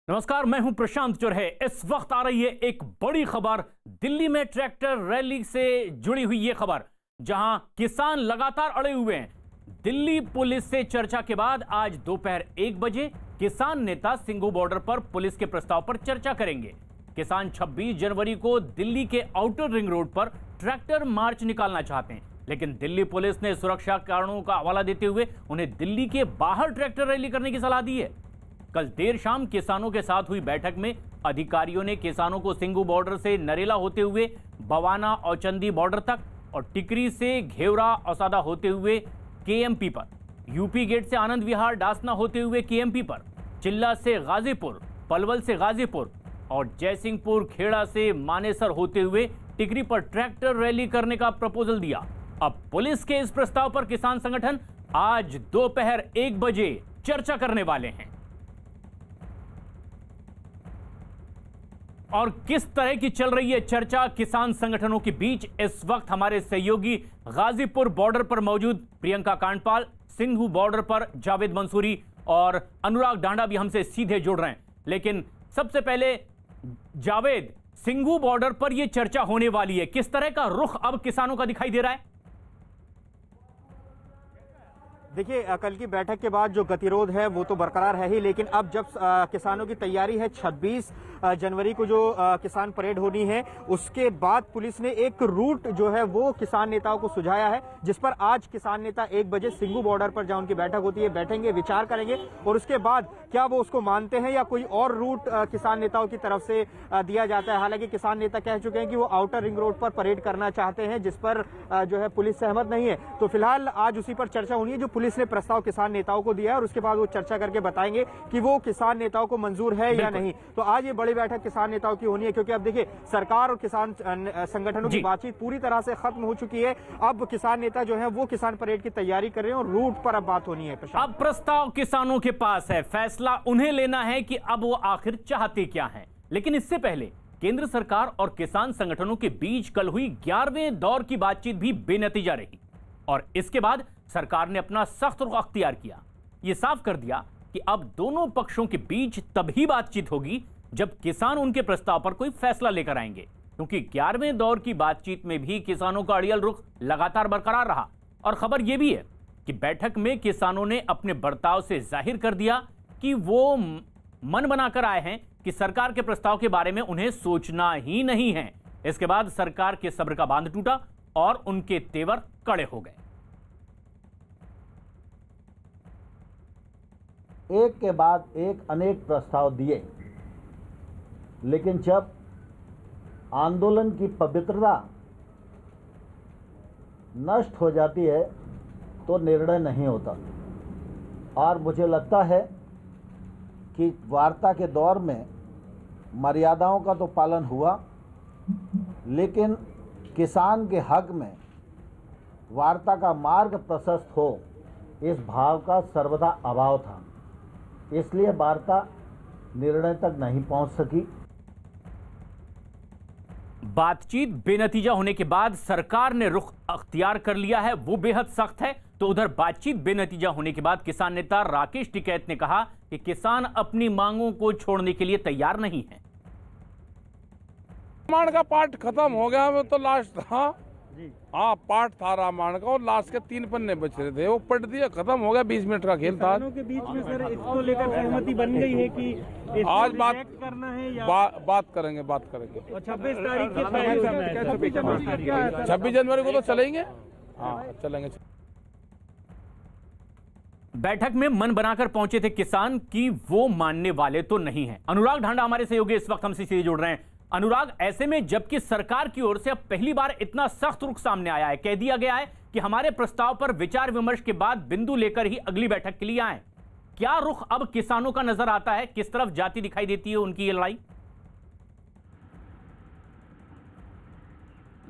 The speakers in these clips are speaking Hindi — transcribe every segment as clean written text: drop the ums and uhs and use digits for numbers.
नमस्कार, मैं हूं प्रशांत चुरहे। इस वक्त आ रही है एक बड़ी खबर, दिल्ली में ट्रैक्टर रैली से जुड़ी हुई ये खबर, जहां किसान लगातार अड़े हुए हैं। दिल्ली पुलिस से चर्चा के बाद आज दोपहर 1 बजे किसान नेता सिंघू बॉर्डर पर पुलिस के प्रस्ताव पर चर्चा करेंगे। किसान 26 जनवरी को दिल्ली के आउटर रिंग रोड पर ट्रैक्टर मार्च निकालना चाहते हैं, लेकिन दिल्ली पुलिस ने सुरक्षा कारणों का हवाला देते हुए उन्हें दिल्ली के बाहर ट्रैक्टर रैली करने की सलाह दी है। कल देर शाम किसानों के साथ हुई बैठक में अधिकारियों ने किसानों को सिंघू बॉर्डर से नरेला होते हुए बवाना औचंदी बॉर्डर तक और टिकरी से घेवरा औसादा होते हुए केएमपी पर, यूपी गेट से आनंद विहार डासना होते हुए केएमपी पर, चिल्ला से गाजीपुर, पलवल से गाजीपुर और जयसिंहपुर खेड़ा से मानेसर होते हुए टिकरी पर ट्रैक्टर रैली करने का प्रपोजल दिया। अब पुलिस के इस प्रस्ताव पर किसान संगठन आज दोपहर 1 बजे चर्चा करने वाले हैं। और किस तरह की चल रही है चर्चा किसान संगठनों के बीच, इस वक्त हमारे सहयोगी गाजीपुर बॉर्डर पर मौजूद प्रियंका कांडपाल, सिंघू बॉर्डर पर जावेद मंसूरी और अनुराग डांडा भी हमसे सीधे जुड़ रहे हैं। लेकिन सबसे पहले जावेद, सिंघू बॉर्डर पर यह चर्चा होने वाली है, किस तरह का रुख अब किसानों का दिखाई दे रहा है? देखिए, कल की बैठक के बाद जो गतिरोध है वो तो बरकरार है ही, लेकिन अब जब किसानों की तैयारी है 26 जनवरी को जो किसान परेड होनी है, उसके बाद पुलिस ने एक रूट जो है वो किसान नेताओं को सुझाया है, जिस पर आज किसान नेता 1 बजे सिंघू बॉर्डर पर जहां उनकी बैठक होती है बैठेंगे, विचार करेंगे और उसके बाद क्या वो उसको मानते हैं या कोई और रूट किसान नेताओं की तरफ से दिया जाता है। हालांकि किसान नेता कह चुके हैं कि वो आउटर रिंग रोड पर परेड करना चाहते हैं, जिस पर जो है पुलिस सहमत नहीं है। तो फिलहाल आज उसी पर चर्चा होनी है जो पुलिस ने प्रस्ताव किसान नेताओं को दिया है, और उसके बाद वो चर्चा करके बताएंगे कि वो किसान नेताओं को मंजूर है या नहीं। तो आज ये बड़ी बैठक किसान नेताओं की होनी है, क्योंकि अब देखिए सरकार और किसान संगठनों की बातचीत पूरी तरह से खत्म हो चुकी है। अब किसान नेता जो है वो किसान परेड की तैयारी कर रहे हैं और रूट पर अब बात होनी है। अब प्रस्ताव किसानों के पास है, फैसला उन्हें लेना है कि अब वो आखिर चाहते क्या हैं। लेकिन इससे पहले केंद्र सरकार और किसान संगठनों के बीच कल हुई 11वें दौर की बातचीत भी बेनतीजा रही, और इसके बाद सरकार ने अपना सख्त रुख अख्तियार किया। यह साफ कर दिया कि अब दोनों पक्षों के बीच तभी बातचीत होगी जब किसान उनके प्रस्ताव पर कोई फैसला लेकर आएंगे, क्योंकि 11वें दौर की बातचीत में भी किसानों का अड़ियल रुख लगातार बरकरार रहा। और खबर यह भी है कि बैठक में किसानों ने अपने बर्ताव से जाहिर कर दिया कि वो मन बनाकर आए हैं कि सरकार के प्रस्ताव के बारे में उन्हें सोचना ही नहीं है। इसके बाद सरकार के सब्र का बांध टूटा और उनके तेवर कड़े हो गए। एक के बाद एक अनेक प्रस्ताव दिए, लेकिन जब आंदोलन की पवित्रता नष्ट हो जाती है तो निर्णय नहीं होता। और मुझे लगता है कि वार्ता के दौर में मर्यादाओं का तो पालन हुआ, लेकिन किसान के हक में वार्ता का मार्ग प्रशस्त हो, इस भाव का सर्वदा अभाव था। इसलिए वार्ता निर्णय तक नहीं पहुंच सकी। बातचीत बेनतीजा होने के बाद सरकार ने रुख अख्तियार कर लिया है, वो बेहद सख्त है। तो उधर बातचीत बेनतीजा होने के बाद किसान नेता राकेश टिकैत ने कहा कि किसान अपनी मांगों को छोड़ने के लिए तैयार नहीं है। रामायण का पार्ट खत्म हो गया, वो तो लास्ट था। हाँ, पार्ट था रामायण का और लास्ट के 3 पन्ने बच रहे थे, वो पढ़ दिया, खत्म हो गया। 20 मिनट का खेल था। के बीच में सर इसको लेकर सहमति बन गई है कि आज बात करना है या बात करेंगे। और 26 तारीख की 26 जनवरी को तो चलेंगे। हाँ, चलेंगे। बैठक में मन बनाकर पहुंचे थे किसान कि वो मानने वाले तो नहीं हैं। अनुराग ढांडा हमारे सहयोगी इस वक्त हमसे सीधे जुड़ रहे हैं। अनुराग, ऐसे में जबकि सरकार की ओर से अब पहली बार इतना सख्त रुख सामने आया है, कह दिया गया है कि हमारे प्रस्ताव पर विचार विमर्श के बाद बिंदु लेकर ही अगली बैठक के लिए आए, क्या रुख अब किसानों का नजर आता है? किस तरफ जाती दिखाई देती है उनकी ये लड़ाई?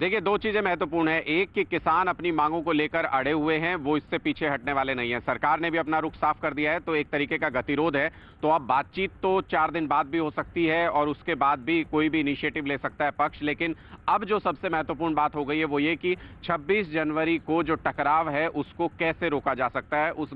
देखिए, दो चीजें महत्वपूर्ण है। एक कि किसान अपनी मांगों को लेकर अड़े हुए हैं, वो इससे पीछे हटने वाले नहीं हैं। सरकार ने भी अपना रुख साफ कर दिया है, तो एक तरीके का गतिरोध है। तो अब बातचीत तो 4 दिन बाद भी हो सकती है और उसके बाद भी कोई भी इनिशिएटिव ले सकता है पक्ष। लेकिन अब जो सबसे महत्वपूर्ण बात हो गई है वो ये कि 26 जनवरी को जो टकराव है उसको कैसे रोका जा सकता है। उस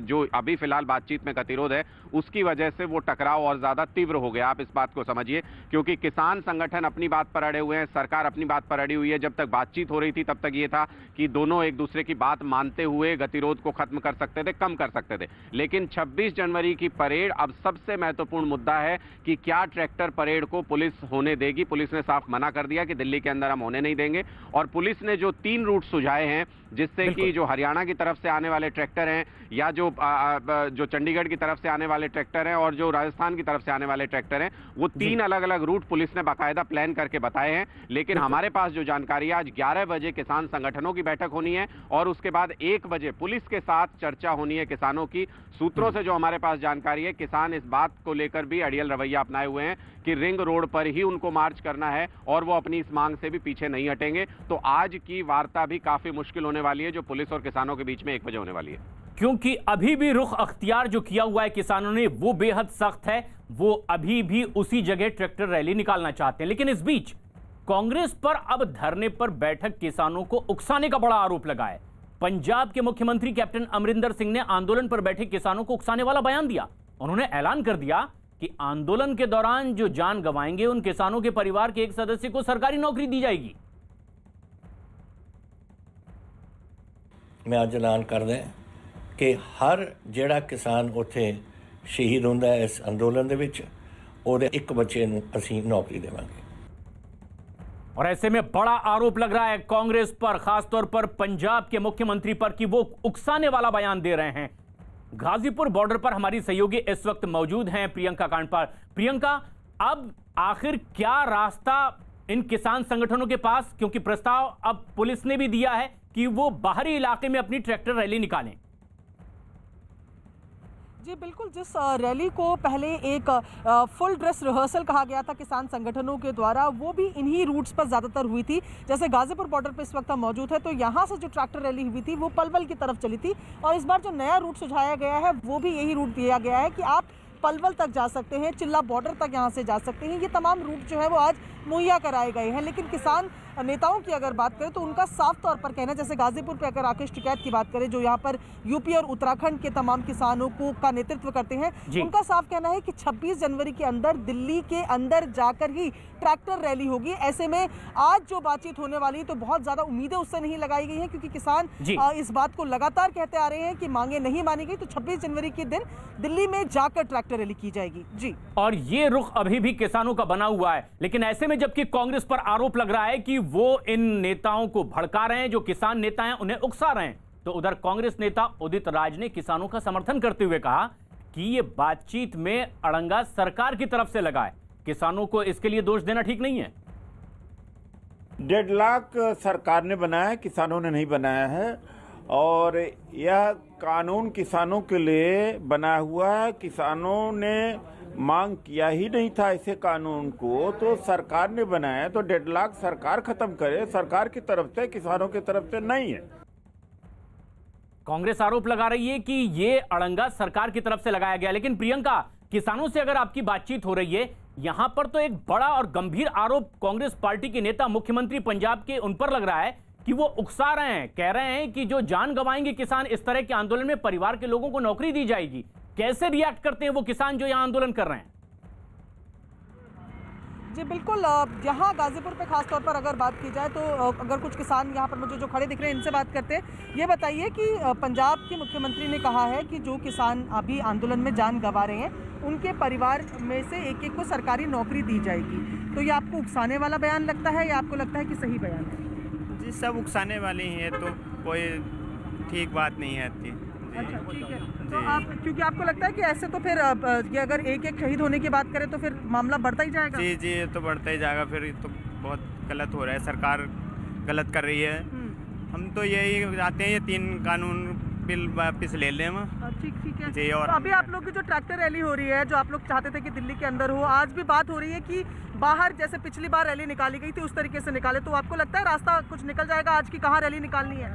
जो अभी फिलहाल बातचीत में गतिरोध है उसकी वजह से वो टकराव और ज्यादा तीव्र हो गया। आप इस बात को समझिए, क्योंकि किसान संगठन अपनी बात पर अड़े हुए हैं, सरकार अपनी बात पर अड़ी हुई है। जब तक बातचीत हो रही थी तब तक ये था कि दोनों एक दूसरे की बात मानते हुए गतिरोध को खत्म कर सकते थे, कम कर सकते थे। लेकिन 26 जनवरी की परेड, अब सबसे महत्वपूर्ण मुद्दा है कि क्या ट्रैक्टर परेड को पुलिस होने देगी। पुलिस ने साफ मना कर दिया कि दिल्ली के अंदर हम होने नहीं देंगे। और पुलिस ने जो 3 रूट सुझाए हैं, जिससे कि जो हरियाणा की तरफ से आने वाले ट्रैक्टर हैं या जो चंडीगढ़ की तरफ से आने वाले ट्रैक्टर हैं और जो राजस्थान की तरफ से आने वाले ट्रैक्टर हैं, वो 3 अलग अलग रूट पुलिस ने बाकायदा प्लान करके बताए हैं। लेकिन हमारे पास जो जानकारी है, आज 11 बजे किसान संगठनों की बैठक होनी है और उसके बाद 1 बजे पुलिस के साथ चर्चा होनी है किसानों की। सूत्रों से जो हमारे पास जानकारी है, किसान इस बात को लेकर भी अड़ियल रवैया अपनाए हुए हैं कि रिंग रोड पर ही उनको मार्च करना है और वो अपनी इस मांग से भी पीछे नहीं हटेंगे। तो आज की वार्ता भी काफी मुश्किल होने वाली है, जो पुलिस और किसानों के बीच में 1 बजे होने वाली है। क्योंकि अभी भी रुख अख्तियार जो किया हुआ है किसानों ने वो बेहद सख्त है। वो अभी भी उसी जगह ट्रैक्टर रैली निकालना चाहते हैं। लेकिन इस बीच कांग्रेस पर अब धरने पर बैठक किसानों को उकसाने का बड़ा आरोप लगा है। पंजाब के मुख्यमंत्री कैप्टन अमरिंदर सिंह ने आंदोलन पर बैठे किसानों को उकसाने वाला बयान दिया। उन्होंने ऐलान कर दिया कि आंदोलन के दौरान जो जान गंवाएंगे उन किसानों के परिवार के एक सदस्य को सरकारी नौकरी दी जाएगी। मैं आज ऐलान कर दें कि हर ਜਿਹੜਾ किसान ਉੱਥੇ शहीद ਹੁੰਦਾ है इस अंदोलन ਦੇ ਵਿੱਚ, ਉਹਦੇ ਇੱਕ ਬੱਚੇ ਨੂੰ ਅਸੀਂ नौकरी देवांगे। और ऐसे में बड़ा आरोप लग रहा है कांग्रेस पर, खासतौर पर पंजाब के मुख्यमंत्री पर, कि वो उकसाने वाला बयान दे रहे हैं। गाजीपुर बॉर्डर पर हमारी सहयोगी इस वक्त मौजूद हैं, प्रियंका कांडपाल। प्रियंका, अब आखिर क्या रास्ता इन किसान संगठनों के पास, क्योंकि प्रस्ताव अब पुलिस ने भी दिया है कि वो बाहरी इलाके में अपनी ट्रैक्टर रैली निकालें। जी बिल्कुल, जिस रैली को पहले एक फुल ड्रेस रिहर्सल कहा गया था किसान संगठनों के द्वारा, वो भी इन्हीं रूट्स पर ज़्यादातर हुई थी। जैसे गाजीपुर बॉर्डर पर इस वक्त हम मौजूद है, तो यहाँ से जो ट्रैक्टर रैली हुई थी वो पलवल की तरफ चली थी। और इस बार जो नया रूट सुझाया गया है वो भी यही रूट दिया गया है कि आप पलवल तक जा सकते हैं, चिल्ला बॉर्डर तक यहाँ से जा सकते हैं। ये तमाम रूट जो है वो आज मुहैया कराए गए हैं। लेकिन किसान नेताओं की अगर बात करें तो उनका साफ तौर पर कहना है, जैसे गाजीपुर पे अगर राकेश टिकैत की बात करें जो यहाँ पर यूपी और उत्तराखंड के तमाम किसानों का नेतृत्व करते हैं, उनका साफ कहना है कि 26 जनवरी के अंदर दिल्ली के अंदर जाकर ही ट्रैक्टर रैली होगी। ऐसे में आज जो बातचीत होने वाली है तो बहुत ज्यादा उम्मीदें उससे नहीं लगाई गई हैं, क्योंकि किसान इस बात को लगातार कहते आ रहे हैं कि मांगे नहीं मानी गई तो 26 जनवरी के दिन दिल्ली में जाकर ट्रैक्टर रैली की जाएगी। जी, और ये रुख अभी भी किसानों का बना हुआ है। लेकिन ऐसे में जबकि कांग्रेस पर आरोप लग रहा है कि वो इन नेताओं को भड़का रहे हैं, जो किसान नेता हैं उन्हें उकसा रहे हैं, तो उधर कांग्रेस नेता उदित राज ने किसानों का समर्थन करते हुए कहा कि ये बातचीत में अड़ंगा सरकार की तरफ से लगा है। किसानों को इसके लिए दोष देना ठीक नहीं है। डेडलॉक सरकार ने बनाया है, किसानों ने नहीं बनाया है। और यह कानून किसानों के लिए बना हुआ है। किसानों ने मांग किया ही नहीं था ऐसे कानून को, तो सरकार ने बनाया। तो डेडलॉक सरकार खत्म करे, सरकार की तरफ से, किसानों की तरफ से नहीं है। कांग्रेस आरोप लगा रही है कि ये अड़ंगा सरकार की तरफ से लगाया गया। लेकिन प्रियंका, किसानों से अगर आपकी बातचीत हो रही है, यहां पर तो एक बड़ा और गंभीर आरोप कांग्रेस पार्टी के नेता मुख्यमंत्री पंजाब के उन पर लग रहा है कि वो उकसा रहे हैं, कह रहे हैं कि जो जान गंवाएंगे किसान इस तरह के आंदोलन में, परिवार के लोगों को नौकरी दी जाएगी। कैसे रिएक्ट करते हैं वो किसान जो यहां आंदोलन कर रहे हैं? जी बिल्कुल, यहाँ गाजीपुर पे खास तौर पर अगर बात की जाए तो अगर कुछ किसान यहाँ पर मुझे जो खड़े दिख रहे हैं इनसे बात करते हैं। ये बताइए कि पंजाब के मुख्यमंत्री ने कहा है कि जो किसान अभी आंदोलन में जान गंवा रहे हैं उनके परिवार में से एक एक को सरकारी नौकरी दी जाएगी। तो ये आपको उकसाने वाला बयान लगता है या आपको लगता है कि सही बयान है? जी, सब उकसाने वाली हैं, तो कोई ठीक बात नहीं है इतनी। अच्छा, ठीक है। तो आप, क्योंकि आपको लगता है कि ऐसे तो फिर ये अगर एक एक शहीद होने की बात करें तो फिर मामला बढ़ता ही जाएगा। जी जी, ये तो बढ़ता ही जाएगा। फिर तो बहुत गलत हो रहा है, सरकार गलत कर रही है। हम तो यही चाहते हैं ये 3 कानून बिल वापस ले लें हम। ठीक है जी। और तो अभी आप लोग की जो ट्रैक्टर रैली हो रही है, जो आप लोग चाहते थे कि दिल्ली के अंदर हो, आज भी बात हो रही है कि बाहर जैसे पिछली बार रैली निकाली गई थी उस तरीके से निकाले, तो आपको लगता है रास्ता कुछ निकल जाएगा आज की? कहाँ रैली निकालनी है?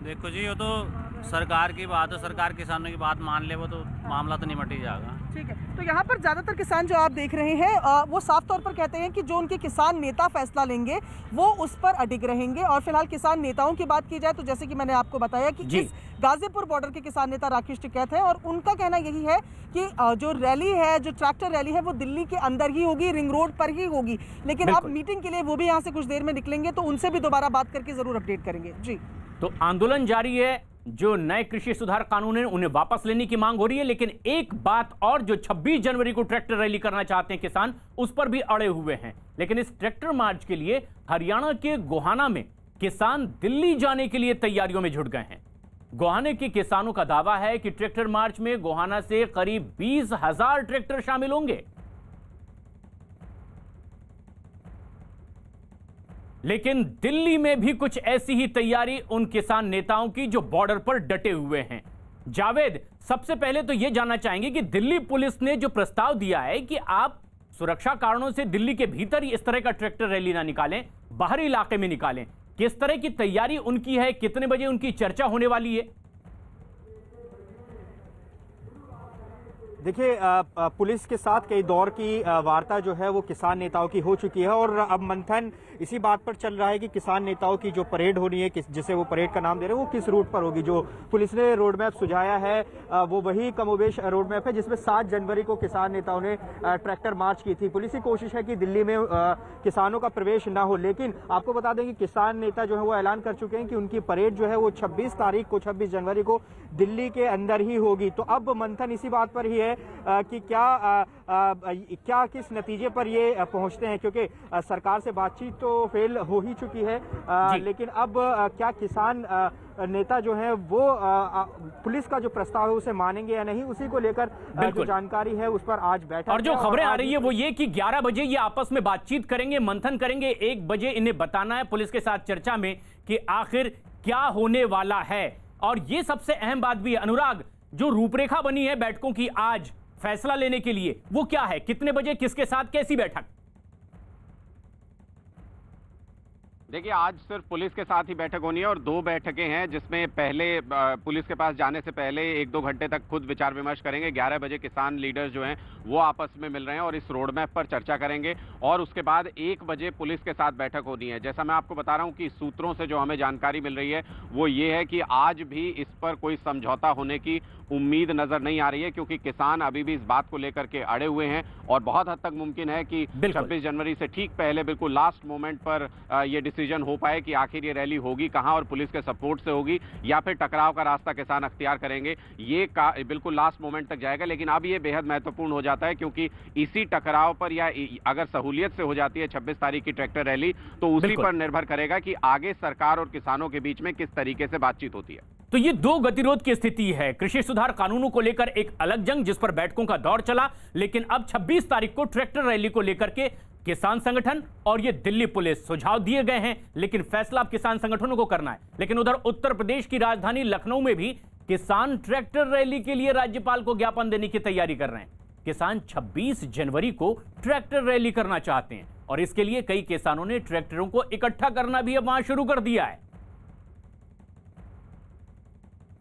देखो जी, वो तो सरकार की बात है, सरकार किसानों की बात मान ले, वो तो मामला तो निमट ही जाएगा। ठीक है, तो यहाँ पर ज़्यादातर किसान जो आप देख रहे हैं वो साफ तौर पर कहते हैं कि जो उनके किसान नेता फैसला लेंगे वो उस पर अडिग रहेंगे। और फिलहाल किसान नेताओं की बात की जाए तो जैसे कि मैंने आपको बताया कि इस गाजीपुर बॉर्डर के किसान नेता राकेश टिकैत है और उनका कहना यही है कि जो रैली है, जो ट्रैक्टर रैली है, वो दिल्ली के अंदर ही होगी, रिंग रोड पर ही होगी। लेकिन अब मीटिंग के लिए वो भी यहाँ से कुछ देर में निकलेंगे, तो उनसे भी दोबारा बात करके जरूर अपडेट करेंगे। जी, तो आंदोलन जारी है। जो नए कृषि सुधार कानून है उन्हें वापस लेने की मांग हो रही है, लेकिन एक बात और, जो 26 जनवरी को ट्रैक्टर रैली करना चाहते हैं किसान, उस पर भी अड़े हुए हैं। लेकिन इस ट्रैक्टर मार्च के लिए हरियाणा के गोहाना में किसान दिल्ली जाने के लिए तैयारियों में जुट गए हैं। गोहाने के किसानों का दावा है कि ट्रैक्टर मार्च में गोहाना से करीब 20,000 ट्रैक्टर शामिल होंगे। लेकिन दिल्ली में भी कुछ ऐसी ही तैयारी उन किसान नेताओं की जो बॉर्डर पर डटे हुए हैं। जावेद, सबसे पहले तो यह जानना चाहेंगे कि दिल्ली पुलिस ने जो प्रस्ताव दिया है कि आप सुरक्षा कारणों से दिल्ली के भीतर ही इस तरह का ट्रैक्टर रैली ना निकालें, बाहरी इलाके में निकालें, किस तरह की तैयारी उनकी है, कितने बजे उनकी चर्चा होने वाली है? देखिए, पुलिस के साथ कई दौर की वार्ता जो है वो किसान नेताओं की हो चुकी है और अब मंथन इसी बात पर चल रहा है कि किसान नेताओं की जो परेड होनी है, जिसे वो परेड का नाम दे रहे हैं, वो किस रूट पर होगी। जो पुलिस ने रोड मैप सुझाया है वो वही कमोबेश रोड मैप है जिसमें 7 जनवरी को किसान नेताओं ने ट्रैक्टर मार्च की थी। पुलिस की कोशिश है कि दिल्ली में किसानों का प्रवेश ना हो, लेकिन आपको बता दें कि किसान नेता जो है वो ऐलान कर चुके हैं कि उनकी परेड जो है वो 26 तारीख को, 26 जनवरी को दिल्ली के अंदर ही होगी। तो अब मंथन इसी बात पर ही है कि क्या किस नतीजे पर ये पहुंचते हैं, क्योंकि सरकार से बातचीत तो फेल हो ही चुकी है, लेकिन अब क्या किसान नेता जो है वो पुलिस का जो प्रस्ताव है उसे मानेंगे या नहीं, उसी को लेकर जो जानकारी है उस पर आज बैठा। और जो खबरें आ रही है वो ये कि 11 बजे ये आपस में बातचीत करेंगे, मंथन करेंगे, 1 बजे इन्हें बताना है पुलिस के साथ चर्चा में कि आखिर क्या होने वाला है। और ये सबसे अहम बात भी है अनुराग, जो रूपरेखा बनी है बैठकों की आज फैसला लेने के लिए, वो क्या है? कितने बजे, किसके साथ, कैसी बैठक? देखिए, आज सिर्फ पुलिस के साथ ही बैठक होनी है और 2 बैठकें हैं जिसमें पहले पुलिस के पास जाने से पहले 1-2 घंटे तक खुद विचार विमर्श करेंगे। 11 बजे किसान लीडर्स जो हैं वो आपस में मिल रहे हैं और इस रोड मैप पर चर्चा करेंगे और उसके बाद 1 बजे पुलिस के साथ बैठक होनी है। जैसा मैं आपको बता रहा हूं कि सूत्रों से जो हमें जानकारी मिल रही है वो ये है कि आज भी इस पर कोई समझौता होने की उम्मीद नजर नहीं आ रही है, क्योंकि किसान अभी भी इस बात को लेकर के अड़े हुए हैं और बहुत हद तक मुमकिन है कि 26 जनवरी से ठीक पहले, बिल्कुल लास्ट मोमेंट पर यह डिसीजन हो पाए कि आखिर ये रैली होगी कहां और पुलिस के सपोर्ट से होगी या फिर टकराव का रास्ता किसान अख्तियार करेंगे। ये बिल्कुल लास्ट मोमेंट तक जाएगा। लेकिन अब ये बेहद महत्वपूर्ण हो जाता है क्योंकि इसी टकराव पर या अगर सहूलियत से हो जाती है 26 तारीख की ट्रैक्टर रैली, तो उसी पर निर्भर करेगा कि आगे सरकार और किसानों के बीच में किस तरीके से बातचीत होती है। तो ये 2 गतिरोध की स्थिति है। कृषि सुधार कानूनों को लेकर एक अलग जंग जिस पर बैठकों का दौर चला, लेकिन अब 26 तारीख को ट्रैक्टर रैली को लेकर के किसान संगठन और ये दिल्ली पुलिस सुझाव दिए गए हैं, लेकिन फैसला अब किसान संगठनों को करना है। लेकिन उधर उत्तर प्रदेश की राजधानी लखनऊ में भी किसान ट्रैक्टर रैली के लिए राज्यपाल को ज्ञापन देने की तैयारी कर रहे हैं। किसान 26 जनवरी को ट्रैक्टर रैली करना चाहते हैं और इसके लिए कई किसानों ने ट्रैक्टरों को इकट्ठा करना भी अब वहां शुरू कर दिया है।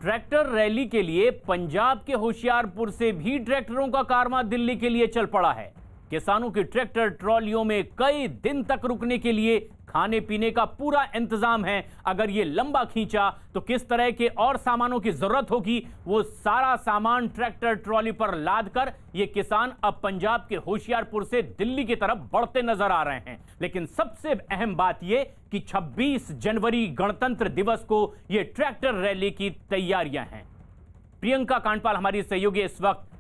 ट्रैक्टर रैली के लिए पंजाब के होशियारपुर से भी ट्रैक्टरों का कारवां दिल्ली के लिए चल पड़ा है। किसानों की ट्रैक्टर ट्रॉलियों में कई दिन तक रुकने के लिए खाने पीने का पूरा इंतजाम है। अगर ये लंबा खींचा तो किस तरह के और सामानों की जरूरत होगी, वो सारा सामान ट्रैक्टर ट्रॉली पर लाद कर ये किसान अब पंजाब के होशियारपुर से दिल्ली की तरफ बढ़ते नजर आ रहे हैं। लेकिन सबसे अहम बात यह कि 26 जनवरी गणतंत्र दिवस को ये ट्रैक्टर रैली की तैयारियां हैं। प्रियंका कांडपाल हमारी सहयोगी इस वक्त